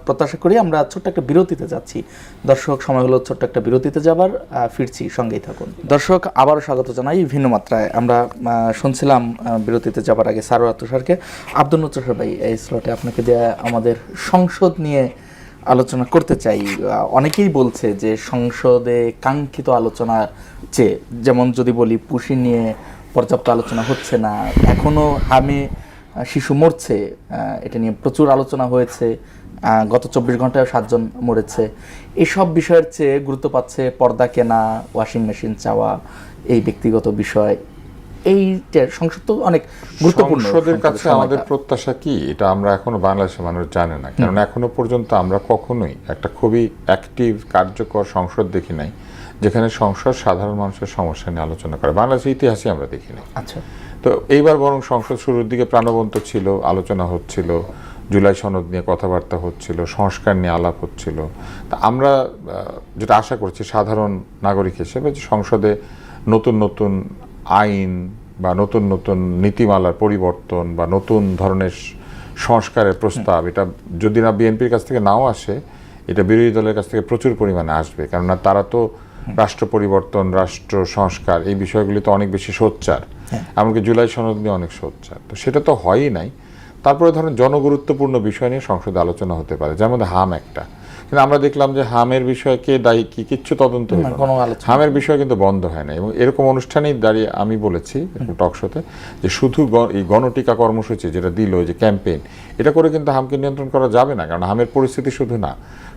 প্রত্যাশা করি। আমরা ছোট্ট একটা বিরতিতে যাচ্ছি। দর্শক, সময় হলো ছোট্ট একটা বিরতিতে যাবার, ফিরছি, সঙ্গেই থাকুন। দর্শক, আবারও স্বাগত জানাই ভিন্ন মাত্রায়। আমরা শুনছিলাম বিরতিতে যাবার আগে সারোয়ার তুষারকে। আব্দুল তুষার ভাই, এই স্লটে আপনাকে দেওয়া আমাদের সংসদ নিয়ে আলোচনা করতে চাই। অনেকেই বলছে যে সংসদে কাঙ্ক্ষিত আলোচনা চেয়ে, যেমন যদি বলি পুশি নিয়ে পর্যাপ্ত আলোচনা হচ্ছে না, এখনও শিশু মরছে, এটা নিয়ে প্রচুর আলোচনা হয়েছে। গত 24 ঘন্টায় 7 জন মরেছে। এসব বিষয়ের চেয়ে গুরুত্ব পাচ্ছে পর্দা কেনা, ওয়াশিং মেশিন চাওয়া, এই ব্যক্তিগত বিষয়। এইটা সংসদ তো অনেক গুরুত্বপূর্ণ। সংসদের কাছে আমাদের প্রত্যাশা কি, এটা আমরা এখনো বাংলাদেশের মানুষ জানে না। কারণ এখনো পর্যন্ত আমরা কখনোই একটা খুবই অ্যাক্টিভ, কার্যকর সংসদ দেখি নাই, যেখানে সংসদ সাধারণ মানুষের সমস্যা নিয়ে আলোচনা করে। বাংলাদেশের ইতিহাসে আমরা দেখিনি। আচ্ছা, তো এইবার বরং সংসদ শুরুর দিকে প্রাণবন্ত ছিল, আলোচনা হচ্ছিল, জুলাই সনদ নিয়ে কথাবার্তা হচ্ছিল, সংস্কার নিয়ে আলাপ হচ্ছিল। তা আমরা যেটা আশা করছি সাধারণ নাগরিক হিসেবে, যে সংসদে নতুন নতুন আইন বা নতুন নতুন নীতিমালার পরিবর্তন বা নতুন ধরনের সংস্কারের প্রস্তাব, এটা যদি না বিএনপির কাছ থেকে নাও আসে, এটা বিরোধী দলের কাছ থেকে প্রচুর পরিমাণে আসবে। কেননা তারা তো রাষ্ট্র পরিবর্তন, রাষ্ট্র সংস্কার এই বিষয়গুলি তো অনেক বেশি সোচ্চার, এমনকি জুলাই সনদ নিয়ে অনেক সোচ্চার। তো সেটা তো হয়ই নাই। তারপরে ধরেন জনগুরুত্বপূর্ণ বিষয় নিয়ে সংসদে আলোচনা হতে পারে, যেমন হাম একটা। কিন্তু আমরা দেখলাম যে হামের বিষয়ে কে দায়ী কি কিচ্ছু তদন্ত হলো না। হামের বিষয় কিন্তু বন্ধ হয় না। এবং এরকম অনুষ্ঠানেই দাঁড়িয়ে আমি বলেছি টক শোতে যে শুধু এই গণটিকা কর্মসূচি যেটা দিল, যে ক্যাম্পেইন, এটা করে কিন্তু হামকে নিয়ন্ত্রণ করা যাবে না। কারণ হামের পরিস্থিতি শুধু না,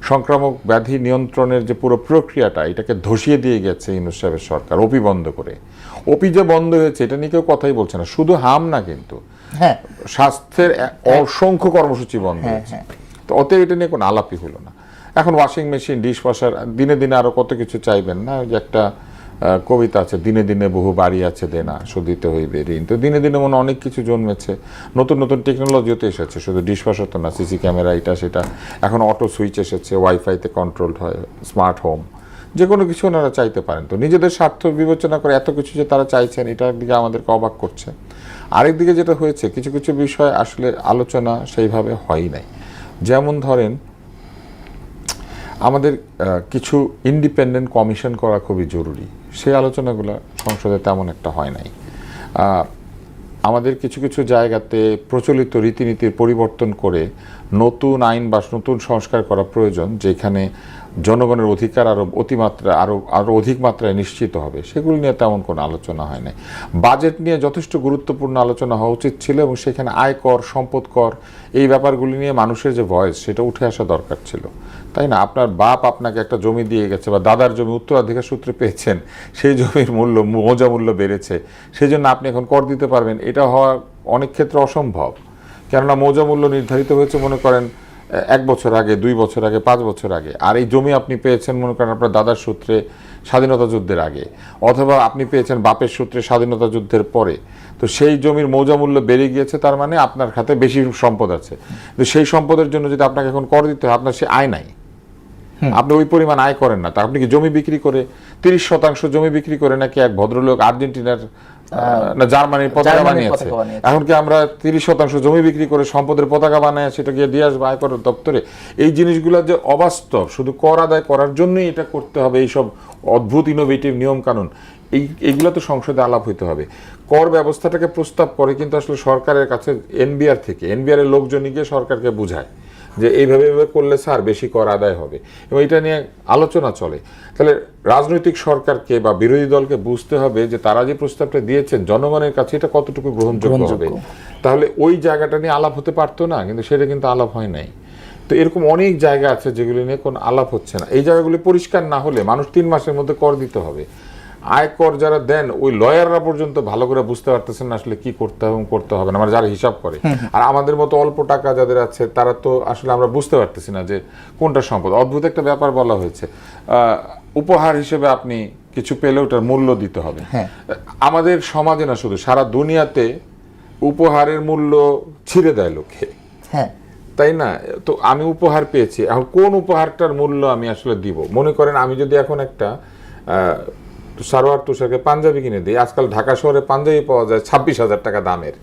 সংক্রামক ব্যাধি নিয়ন্ত্রণের যে পুরো প্রক্রিয়াটা, এটাকে ধসিয়ে দিয়ে গেছে ইউনূস সাহেবের সরকার ওপি বন্ধ করে। ওপি যে বন্ধ হয়েছে এটা নিয়ে কেউ কথাই বলছে না। শুধু হাম না, কিন্তু স্বাস্থ্যের অসংখ্য কর্মসূচি বন্ধ হয়েছে। তো অতএব এটা নিয়ে কোনো আলাপই হলো না। এখন ওয়াশিং মেশিন, ডিশ ওয়াশার, দিনে দিনে আরো কত কিছু চাইবেন না। ওই যে একটা কবিতা আছে, দিনে দিনে বহু বাড়ি আছে দেনা, শুধিতে হইবে ঋণ। তো দিনে দিনে মনে অনেক কিছু জন্মেছে, নতুন নতুন টেকনোলজিও তো এসেছে, শুধু ডিশ ওয়াশার তো না, সিসি ক্যামেরা, এটা সেটা, এখন অটো সুইচ এসেছে, ওয়াইফাইতে কন্ট্রোলড হয়, স্মার্ট হোম, যে কোনো কিছু ওনারা চাইতে পারেন। তো নিজেদের স্বার্থ বিবেচনা করে এত কিছু যে তারা চাইছেন, এটার দিকে আমাদেরকে অবাক করছে। আরেকদিকে যেটা হয়েছে, কিছু কিছু বিষয় আসলে আলোচনা সেইভাবে হয় নাই। যেমন ধরেন, আমাদের কিছু ইন্ডিপেন্ডেন্ট কমিশন করা খুবই জরুরি, সেই আলোচনাগুলো সংসদে তেমন একটা হয় নাই। আমাদের কিছু কিছু জায়গাতে প্রচলিত রীতিনীতির পরিবর্তন করে নতুন আইন বা নতুন সংস্কার করা প্রয়োজন, যেখানে জনগণের অধিকার আরও অধিক মাত্রায় নিশ্চিত হবে, সেগুলো নিয়ে তেমন কোনো আলোচনা হয় নাই। বাজেট নিয়ে যথেষ্ট গুরুত্বপূর্ণ আলোচনা হওয়া উচিত ছিল, এবং সেখানে আয়কর, সম্পদ কর, এই ব্যাপারগুলি নিয়ে মানুষের যে ভয়েস, সেটা উঠে আসা দরকার ছিল, তাই না? আপনার বাপ আপনাকে একটা জমি দিয়ে গেছে, বা দাদার জমি উত্তরাধিকার সূত্রে পেয়েছেন, সেই জমির মূল্য, মৌজা মূল্য বেড়েছে, সেই জন্য আপনি এখন কর দিতে পারবেন, এটা হওয়া অনেক ক্ষেত্রে অসম্ভব। কেননা মৌজা মূল্য নির্ধারিত হয়েছে মনে করেন 1 বছর আগে, 2 বছর আগে, 5 বছর আগে, আর এই জমি আপনি পেয়েছেন মনে করেন আপনার দাদার সূত্রে স্বাধীনতা যুদ্ধের আগে, অথবা আপনি পেয়েছেন বাপের সূত্রে স্বাধীনতা যুদ্ধের পরে। তো সেই জমির মৌজা মূল্য বেড়ে গিয়েছে, তার মানে আপনার খাতে বেশি সম্পদ আছে। তো সেই সম্পদের জন্য যদি আপনাকে এখন কর দিতে হয়, আপনার সে আয় নাই, আপনি ওই পরিমাণ আয় করেন না। তা আপনি কি জমি বিক্রি করে 30% জমি বিক্রি করে নাকি এক ভদ্রলোক আর্জেন্টিনার না জার্মানির পতাকা বানিয়েছে? এখন কি আমরা 30% জমি বিক্রি করে সম্পদের পতাকা বানায় সেটা গিয়ে দিয়ে আসবো আয়কর দপ্তরে? এই জিনিসগুলো যে অবাস্তব, শুধু কর আদায় করার জন্যই এটা করতে হবে, এইসব অদ্ভুত ইনোভেটিভ নিয়ম কানুন, এইগুলো তো সংসদে আলাপ হইতে হবে। কর ব্যবস্থাটাকে প্রস্তাব করে কিন্তু আসলে সরকারের কাছে এনবিআর এর লোকজনই গিয়ে সরকারকে বুঝায় যে এইভাবে করলে স্যার বেশি কর আদায় হবে, এবং এটা নিয়ে আলোচনা চলে। তাহলে রাজনৈতিক সরকারকে বা বিরোধী দলকে বুঝতে হবে যে তারা যে প্রস্তাবটা দিয়েছেন জনগণের কাছে এটা কতটুকু গ্রহণযোগ্য হবে, তাহলে ওই জায়গাটা নিয়ে আলাপ হতে পারতো না, কিন্তু সেটা কিন্তু আলাপ হয় নাই। তো এরকম অনেক জায়গা আছে যেগুলি নিয়ে কোনো আলাপ হচ্ছে না। এই জায়গাগুলি পরিষ্কার না হলে মানুষ 3 মাসের মধ্যে কর দিতে হবে। আয়কর যারা দেন, ওই লয়াররা পর্যন্ত ভালো করে বুঝতে পারতেছেন না আসলে কি করতে হবে এবং করতে হবে না, মানে যারা হিসাব করে। আর আমাদের মতো অল্প টাকা যাদের আছে, তারা তো আসলে আমরা বুঝতে পারতেছি না যে কোনটা সম্পদ। অদ্ভুত একটা ব্যাপার বলা হয়েছে, উপহার হিসেবে আপনি কিছু পেলে ওটার মূল্য দিতে হবে। আমাদের সমাজে না, শুধু সারা দুনিয়াতে উপহারের মূল্য ছিঁড়ে দেয় লোকে, তাই না? তো আমি উপহার পেয়েছি, এখন কোন উপহারটার মূল্য আমি আসলে দিব? মনে করেন আমি যদি এখন একটা সারোয়ার তুষারকে পাঞ্জাবি কিনে দিই, আজকাল ঢাকা শহরে পাঞ্জাবি পাওয়া যায় 26,000 টাকা দামের।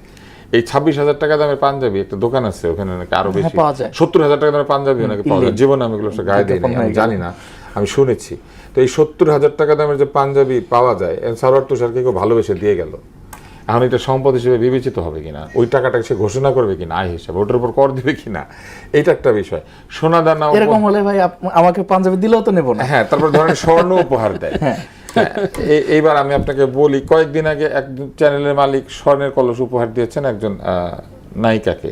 এই 26,000 টাকা দামের পাঞ্জাবি, একটা দোকান আছে ওখানে নাকি আরো বেশি 70,000 টাকা দামের পাঞ্জাবি নাকি পাওয়া যায়। জীবনে আমি এগুলো গায়ে দিই, আমি জানি না, আমি শুনেছি। তো এই 70,000 টাকা দামের যে পাঞ্জাবি পাওয়া যায়, সারোয়ার তুষারকে কেউ ভালোবেসে দিয়ে গেল, এখন এটা সম্পদ হিসেবে বিবেচিত হবে কিনা, ওই টাকাটা সে ঘোষণা করবে কিনা আয় হিসাবে, ওটার উপর কর দিবে কিনা, এটা একটা বিষয়। সোনা দানা, এরকম হলে ভাই আমাকে পাঞ্জাবি দিলেও তো নেব না। হ্যাঁ, তারপর ধরেন স্বর্ণ উপহার দেয়। এইবার আমি আপনাকে বলি, কয়েকদিন আগে এক চ্যানেলের মালিক স্বর্ণের কলস উপহার দিয়েছেন একজন নায়িকাকে।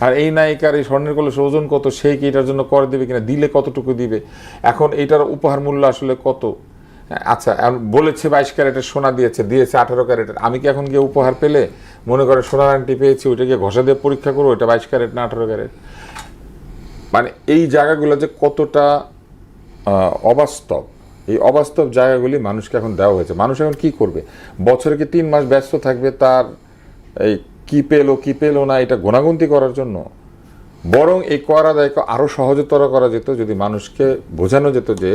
আর এই নায়িকার এই স্বর্ণের কলস ওজন কত, সেই কি এটার জন্য কর দিবে কিনা, দিলে কতটুকু দিবে, এখন এইটার উপহার মূল্য আসলে কত? আচ্ছা, বলেছে 22 ক্যারেটের সোনা দিয়েছে 18 ক্যারেটের, আমি কি এখন গিয়ে উপহার পেলে মনে করে সোনার আংটি পেয়েছি, ওইটা গিয়ে ঘষা দিয়ে পরীক্ষা করবো এটা 22 ক্যারেট না 18 ক্যারেট? মানে এই জায়গাগুলো যে কতটা অবাস্তব, এই অবাস্তব জায়গাগুলি মানুষকে এখন দেওয়া হয়েছে। মানুষ এখন কি করবে? বছরে কি 3 মাস ব্যস্ত থাকবে তার এই কি পেলো না এটা গোনাগুনতি করার জন্য? বরং এই কর আদায়কে আরও সহজতর করা যেত যদি মানুষকে বোঝানো যেত যে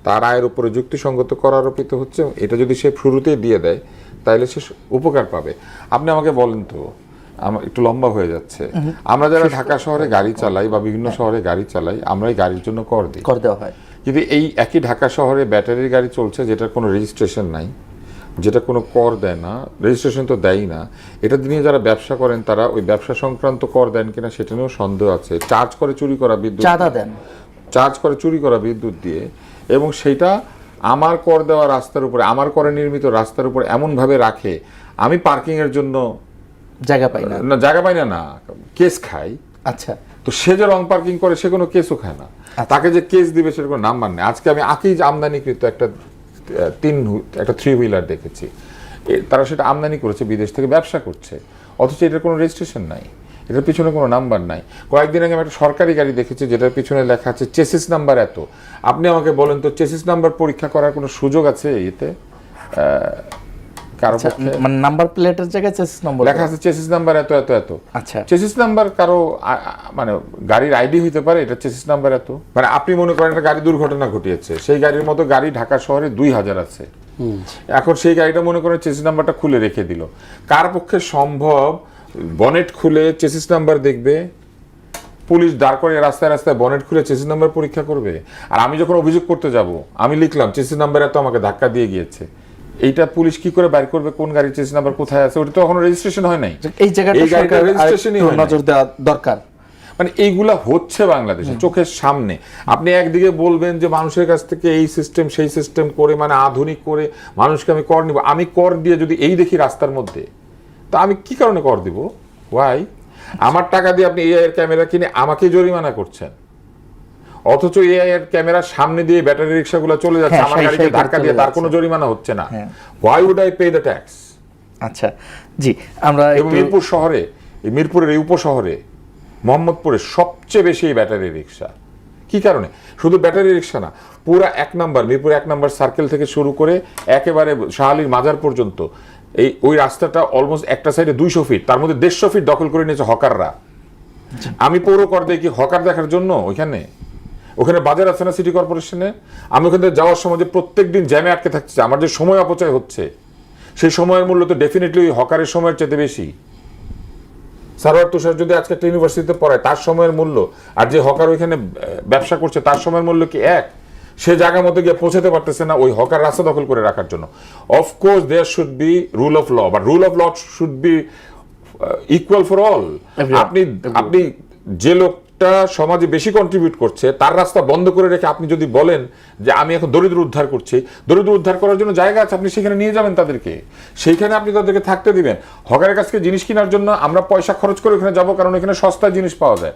তার আয়ের উপরে যুক্তিসঙ্গত কর আরোপিত হচ্ছে, এটা যদি সে শুরুতেই দিয়ে দেয় তাহলে সে উপকার পাবে। আপনি আমাকে বলেন তো, আমার একটু লম্বা হয়ে যাচ্ছে, আমরা যারা ঢাকা শহরে গাড়ি চালাই বা বিভিন্ন শহরে গাড়ি চালাই, আমরা এই গাড়ির জন্য কর দিই, কর দেওয়া হয়। কিন্তু এই একই ঢাকা শহরে ব্যাটারির গাড়ি চলছে যেটার কোনো রেজিস্ট্রেশন নাই, যেটা কোনো কর দেয় না, রেজিস্ট্রেশন তো দেয়ই না, এটা নিয়ে যারা ব্যবসা করেন তারা ওই ব্যবসা সংক্রান্ত কর দেন কিনা সেটা নিয়েও সন্দেহ আছে। চার্জ করে চুরি করা বিদ্যুৎ, চাঁদা দেন, চার্জ করে চুরি করা বিদ্যুৎ দিয়ে, এবং সেটা আমার কর দেওয়া রাস্তার উপরে, আমার করে নির্মিত রাস্তার উপরে এমনভাবে রাখে আমি পার্কিংয়ের জন্য জায়গা পাই না, জায়গা পাই না, কেস খাই। আচ্ছা, তো সে যে রং পার্কিং করে সে কোনো কেসও খায় না, তাকে যে কেস দিবে সেটা কোনো নাম্বার নেই। আজকে আমি আকিজ আমদানিকৃত একটা 3 হুইলার দেখেছি, তারা সেটা আমদানি করেছে, বিদেশ থেকে ব্যবসা করছে, অথচ এটার কোনো রেজিস্ট্রেশন নাই, এটার পিছনে কোনো নাম্বার নাই। কয়েকদিন আগে আমি একটা সরকারি গাড়ি দেখেছি যেটার পিছনে লেখা আছে চেসিস নাম্বার এত। আপনি আমাকে বলেন তো, চেসিস নাম্বার পরীক্ষা করার কোনো সুযোগ আছে এতে কারো পক্ষে? মানে নাম্বার প্লেটের জায়গায় চেসিস নম্বর লেখা আছে চেসিস নাম্বার এত এত এত। আচ্ছা, চেসিস নাম্বার কারো মানে গাড়ির আইডি হইতে পারে, এটা চেসিস নাম্বার এত। মানে আপনি মনে করেন একটা গাড়ি দুর্ঘটনা ঘটিয়েছে, সেই গাড়ির মতো গাড়ি ঢাকা শহরে 2000 আছে, এখন সেই গাড়িটা মনে করেন চেসিস নাম্বারটা খুলে রেখে দিল। কার পক্ষে সম্ভব বনেট খুলে চেসিস নাম্বার দেখবে? পুলিশ দাঁড় করে রাস্তায় রাস্তায় বনেট খুলে চেসিস নাম্বার পরীক্ষা করবে? আর আমি যখন অভিযোগ করতে যাব, আমি লিখলাম চেসিস নাম্বার এত আমাকে ধাক্কা দিয়ে গিয়েছে, এইটা পুলিশ কি করে বাইর করবে কোন গাড়ির চেসিস নাম্বার কোথায় আছে? ওটা তো এখনো রেজিস্ট্রেশন হয় নাই। এই জায়গাটা সরকার রেজিস্ট্রেশনই হয় না। নজর দেওয়া দরকার। মানে এইগুলা হচ্ছে বাংলাদেশে চোখের সামনে। আপনি একদিকে বলবেন যে মানুষের কাছ থেকে এই সিস্টেম সেই সিস্টেম করে, মানে আধুনিক করে মানুষকে আমি কর নিব, আমি কর দিয়ে যদি এই দেখি রাস্তার মধ্যে, তা আমি কি কারণে কর দিব? ওয়াই? আমার টাকা দিয়ে আপনি এআই এর ক্যামেরা কিনে আমাকে জরিমানা করছেন, অথচ এআই এর ক্যামেরার সামনে দিয়ে ব্যাটারি রিক্সাগুলো চলে যাচ্ছে আমার গাড়িকে ধাক্কা দিয়ে, তার কোনো জরিমানা হচ্ছে না। Why would I pay the tax? আচ্ছা, জি, আমরা মিরপুর শহরে, এই মিরপুরের এই উপশহরে মোহাম্মদপুরে সবচেয়ে বেশি ব্যাটারি রিক্সা। কি কারণে? শুধু ব্যাটারি রিক্সা না, পুরা 1 নম্বর মিরপুর 1 নম্বর সার্কেল থেকে শুরু করে একেবারে শাহালির মাজার পর্যন্ত ওই রাস্তাটা অলমোস্ট একটা সাইডে 200 ফিট, তার মধ্যে 150 ফিট দখল করে নিয়েছে হকাররা। আমি পৌর কর দেই কি হকার দেখার জন্য? ওখানে বাজার আছে না সিটি কর্পোরেশনে, আমি ওখান থেকে যাওয়ার সময় যে প্রত্যেক দিন জ্যামে আটকে থাকছে, আমার যে সময় অপচয় হচ্ছে, সেই সময়ের মূল্য তো ডেফিনেটলি ওই হকারের সময়ের চেয়ে বেশি। সারোয়ার তুষার যদি আজকে একটা ইউনিভার্সিটিতে পড়ায়, তার সময়ের মূল্য আর যে হকার ওইখানে ব্যবসা করছে তার সময়ের মূল্য কি এক? সে জায়গা মতো গিয়ে পৌঁছাতে পারতেছে না ওই হকার রাস্তা দখল করে রাখার জন্য। Of course there should be rule of law, but rule of law should be equal for all. আপনি যে লোকটা সমাজে বেশি কন্ট্রিবিউট করছে তার রাস্তা বন্ধ করে রেখে আপনি যদি বলেন যে আমি এখন দরিদ্র উদ্ধার করছি, দরিদ্র উদ্ধার করার জন্য জায়গা আছে, আপনি সেখানে নিয়ে যাবেন তাদেরকে, সেইখানে আপনি তাদেরকে থাকতে দিবেন। হকারের কাছ থেকে জিনিস কেনার জন্য আমরা পয়সা খরচ করে ওখানে যাবো, কারণ এখানে সস্তায় জিনিস পাওয়া যায়।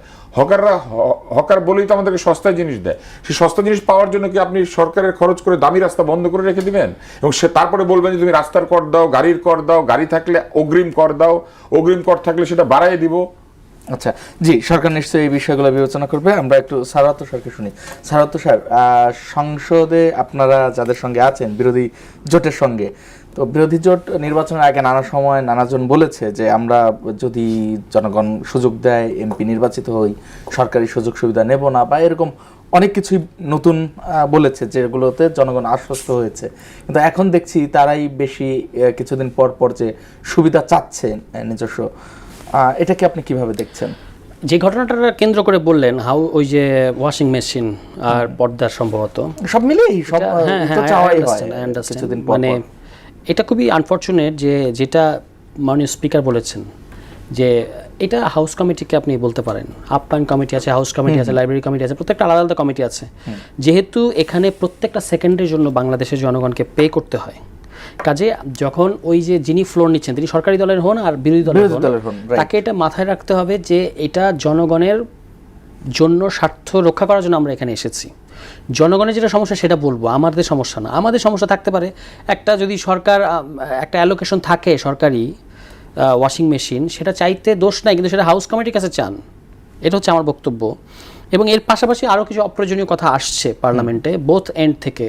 হকার বলেই তো আমাদেরকে সস্তায় জিনিস দেয়। সেই সস্তা জিনিস পাওয়ার জন্য কি আপনি সরকারের খরচ করে দামি রাস্তা বন্ধ করে রেখে দিবেন এবং সে তারপরে বলবেন যে তুমি রাস্তার কর দাও, গাড়ির কর দাও, গাড়ি থাকলে অগ্রিম কর দাও, অগ্রিম কর থাকলে সেটা বাড়াই দিব? আচ্ছা, জি, সরকার নিশ্চয়ই এই বিষয়গুলো বিবেচনা করবে। আমরা একটু সারওয়ার তুষারকে শুনি। সারওয়ার তুষার, সংসদে আপনারা যাদের সঙ্গে আছেন, বিরোধী জোটের সঙ্গে, তো বিরোধী জোট নির্বাচনের আগে নানা সময় নানাজন বলেছে যে আমরা যদি জনগণ সুযোগ দেয় এমপি নির্বাচিত হই, সরকারি সুযোগ সুবিধা নেব না, বা এরকম অনেক কিছুই নতুন বলেছে যেগুলোতে জনগণ আশ্বস্ত হয়েছে। কিন্তু এখন দেখছি তারাই বেশি কিছুদিন পর পর যে সুবিধা চাচ্ছে নিজস্ব, এটাকে আপনি কিভাবে দেখছেন? যে ঘটনাটা কেন্দ্র করে বললেন, ওই যে ওয়াশিং মেশিন আর পর্দার সম্ভবত সব মিলিয়েই সব তো চাওয়াই হয় কিছুদিন পর। মানে এটা খুবই আনফরচুনেট যে যেটা মাননীয় স্পিকার বলেছেন যে এটা হাউস কমিটিকে আপনি বলতে পারেন, আপ্যায়ন কমিটি আছে, হাউস কমিটি আছে, লাইব্রেরি কমিটি আছে, প্রত্যেকটা আলাদা আলাদা কমিটি আছে। যেহেতু এখানে প্রত্যেকটা সেকেন্ডের জন্য বাংলাদেশের জনগণকে পে করতে হয়, কাজে যখন ওই যে যিনি ফ্লোর নিচ্ছেন তিনি সরকারি দলের হন আর বিরোধী দলের হন, তাকে এটা মাথায় রাখতে হবে যে এটা জনগণের জন্য স্বার্থ রক্ষা করার জন্য আমরা এখানে এসেছি। জনগণের যেটা সমস্যা সেটা বলবো, আমাদের সমস্যা না। আমাদের সমস্যা থাকতে পারে একটা, যদি সরকার একটা অ্যালোকেশন থাকে সরকারি ওয়াশিং মেশিন, সেটা চাইতে দোষ নাই, কিন্তু সেটা হাউস কমিটির কাছে চান, এটা হচ্ছে আমার বক্তব্য। এবং এর পাশাপাশি আরও কিছু অপ্রয়োজনীয় কথা আসছে পার্লামেন্টে বোথ এন্ড থেকে।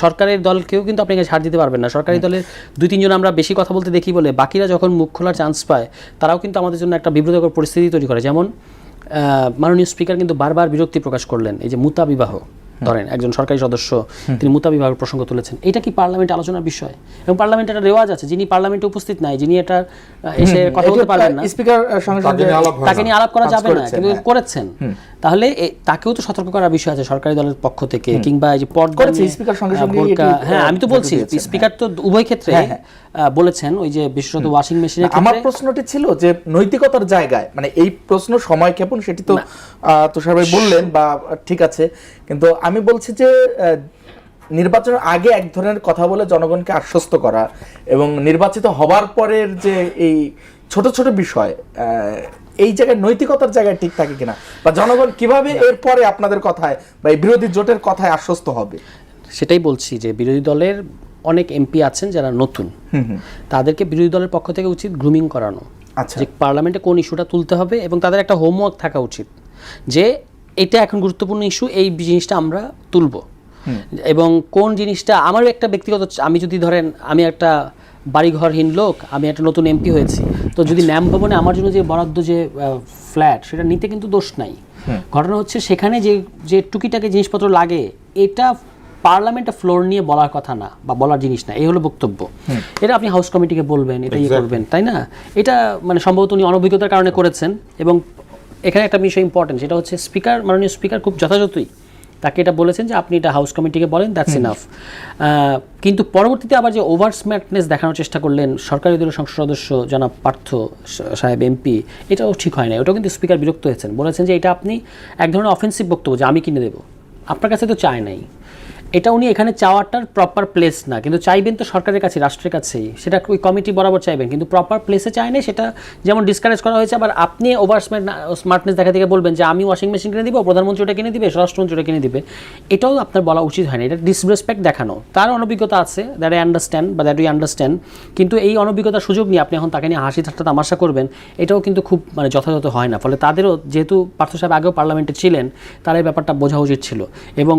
সরকারের দলকেও কিন্তু আপনাকে ছাড় দিতে পারবেন না। সরকারি দলের 2-3 জন আমরা বেশি কথা বলতে দেখি বলে বাকিরা যখন মুখ খোলার চান্স পায় তারাও কিন্তু আমাদের জন্য একটা বিব্রতকর পরিস্থিতি তৈরি করে। যেমন মাননীয় স্পিকার কিন্তু বারবার বিরক্তি প্রকাশ করলেন এই যে মুতা বিবাহ, ধরেন একজন সরকারি সদস্য তিনি মুতা বিবাহের প্রসঙ্গ তুলেছেন, এটা কি পার্লামেন্ট আলোচনার বিষয়? এবং পার্লামেন্টের একটা রেওয়াজ আছে, যিনি পার্লামেন্টে উপস্থিত নাই, যিনি এটা এসে কথা বলতে পারবেন না, স্পিকার তাকে নিয়ে আলাপ করা যাবে না, কিন্তু করেছেন। তাহলে তাকেও তো সতর্ক করার বিষয় আছে সরকারি দলের পক্ষ থেকে, কিংবা এই যে পর্দা স্পিকার সঙ্গে সঙ্গে হ্যাঁ আমি তো বলছি স্পিকার তো উভয় ক্ষেত্রে বলেছেন, ওই যে বিশেষত ওয়াশিং মেশিনের ক্ষেত্রে। আমার প্রশ্নটি ছিল যে নৈতিকতার জায়গায়, মানে এই প্রশ্ন সময় ক্ষেপণ সেটি তো তুষার ভাই বললেন বা ঠিক আছে, কিন্তু আমি বলছি যে নির্বাচনের আগে এক ধরনের কথা বলে জনগণকে আশ্বস্ত করা এবং নির্বাচিত হবার পরের যে এই ছোট ছোট বিষয়, এই জায়গায় নৈতিকতার জায়গায় ঠিক থাকে কিনা, বা জনগণ কিভাবে এরপরে আপনাদের কথায় বা এই বিরোধী জোটের কথায় আশ্বস্ত হবে? সেটাই বলছি যে বিরোধী দলের অনেক এমপি আছেন যারা নতুন, তাদেরকে বিরোধী দলের পক্ষ থেকে উচিত গ্রুমিং করানো, যে পার্লামেন্টে কোন ইস্যুটা তুলতে হবে, এবং তাদের একটা হোমওয়ার্ক থাকা উচিত যে এটা এখন গুরুত্বপূর্ণ ইস্যু, এই জিনিসটা আমরা তুলব। এবং কোন জিনিসটা আমার একটা ব্যক্তিগত, আমি যদি ধরেন আমি একটা বাড়িঘরহীন লোক, আমি একটা নতুন এমপি হয়েছি, তো যদি ন্যাম ভবনে আমার জন্য যে বরাদ্দ যে ফ্ল্যাট সেটা নিতে কিন্তু দোষ নাই। ঘটনা হচ্ছে সেখানে যে টুকিটাকে জিনিসপত্র লাগে এটা পার্লামেন্টে ফ্লোর নিয়ে বলার কথা না বা বলার জিনিস না, এই হলো বক্তব্য। এটা আপনি হাউস কমিটিকে বলবেন, এটা ইয়ে করবেন, তাই না? এটা মানে সম্ভবত উনি অনভিজ্ঞতার কারণে করেছেন। এবং এখানে একটা বিষয় ইম্পর্টেন্ট, সেটা হচ্ছে স্পিকার, মাননীয় স্পিকার খুব যথাযথই তাকে এটা বলেছেন যে আপনি এটা হাউস কমিটিকে বলেন, দ্যাটস ইনাফ। কিন্তু পরবর্তীতে আবার যে ওভার স্মার্টনেস দেখানোর চেষ্টা করলেন সরকারি দলের সংসদ সদস্য জনাব পার্থ সাহেব এমপি, এটাও ঠিক হয় না। ওটাও কিন্তু স্পিকার বিরক্ত হয়েছেন, বলেছেন যে এটা আপনি এক ধরনের অফেন্সিভ বক্তব্য, যে আমি কিনে দেবো, আপনার কাছে তো চায় নাই। এটা উনি এখানে চাওয়াটার প্রপার প্লেস না, কিন্তু চাইবেন তো সরকারের কাছে, রাষ্ট্রের কাছেই, সেটা ওই কমিটি বরাবর চাইবেন, কিন্তু প্রপার প্লেসে চায় না, সেটা যেমন ডিসকারেজ করা হয়েছে। আবার আপনি ওভার স্মার্টনেস দেখা থেকে বলবেন যে আমি ওয়াশিং মেশিন কিনে দিব, প্রধানমন্ত্রী ওটা কিনে দিবে, স্বরাষ্ট্রমন্ত্রী ওটা কিনে দিবে, এটাও আপনার বলা উচিত হয় না। এটা ডিসরেসপেক্ট দেখানো। তার অনভিজ্ঞতা আছে, দ্যাট আই আন্ডারস্ট্যান্ড বা দ্যাট উই আন্ডারস্ট্যান্ড, কিন্তু এই অনভিজ্ঞতার সুযোগ নিয়ে আপনি এখন তাকে নিয়ে হাসি ঠাট্টা তামাশা করবেন, এটাও কিন্তু খুব মানে যথাযথ হয় না। ফলে তাদেরও, যেহেতু পার্থ সাহেব আগেও পার্লামেন্টে ছিলেন, তার এই ব্যাপারটা বোঝা উচিত ছিল। এবং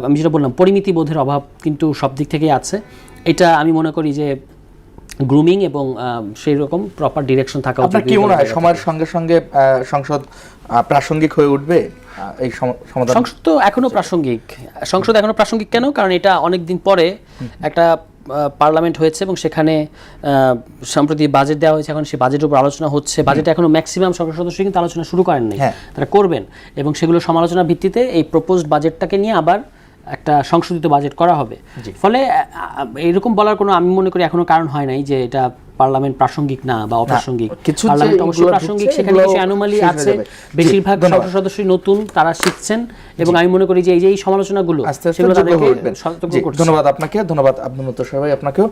আমি যেটা বললাম, পরিমিতি বোধের অভাব কিন্তু সব দিক থেকেই আছে। এটা আমি মনে করি যে গ্রুমিং এবং সেই রকম প্রপার ডিরেকশন থাকা উচিত। আপনার কি মনে হয় সময়ের সঙ্গে সঙ্গে সংসদ প্রাসঙ্গিক হয়ে উঠবে? এই সমাধান সংসদ তো এখনো প্রাসঙ্গিক, সংসদ এখনো প্রাসঙ্গিক কেন? কারণ এটা অনেক দিন পরে একটা পার্লামেন্ট হয়েছে এবং সেখানে সম্প্রতি বাজেট দেওয়া হয়েছে, এখন সেই বাজেটের উপর আলোচনা হচ্ছে। বাজেট এখনো ম্যাক্সিমাম সংসদ সদস্য কিন্তু আলোচনা শুরু করেন নাই, তারা করবেন, এবং সেগুলো সমালোচনার ভিত্তিতে এই প্রপোজড বাজেটটাকে নিয়ে আবার একটা সংশোধিত বাজেট করা হবে। ফলে এরকম বলার কোনো, আমি মনে করি এখনো কারণ হয় নাই যে এটা পার্লামেন্ট প্রাসঙ্গিক না বা অপ্রাসঙ্গিক। পার্লামেন্ট অবশ্যই প্রাসঙ্গিক, সেখানে কিছু অ্যানোমালি আছে, বেশিরভাগ সংসদ সদস্যই নতুন, তারা শিখছেন, এবং আমি মনে করি যে এই সমালোচনাগুলো সেগুলো তাদেরকে সতর্ক করছে। ধন্যবাদ আপনাকে, ধন্যবাদ আব্দুল মুত্তাসির ভাই আপনাকেও।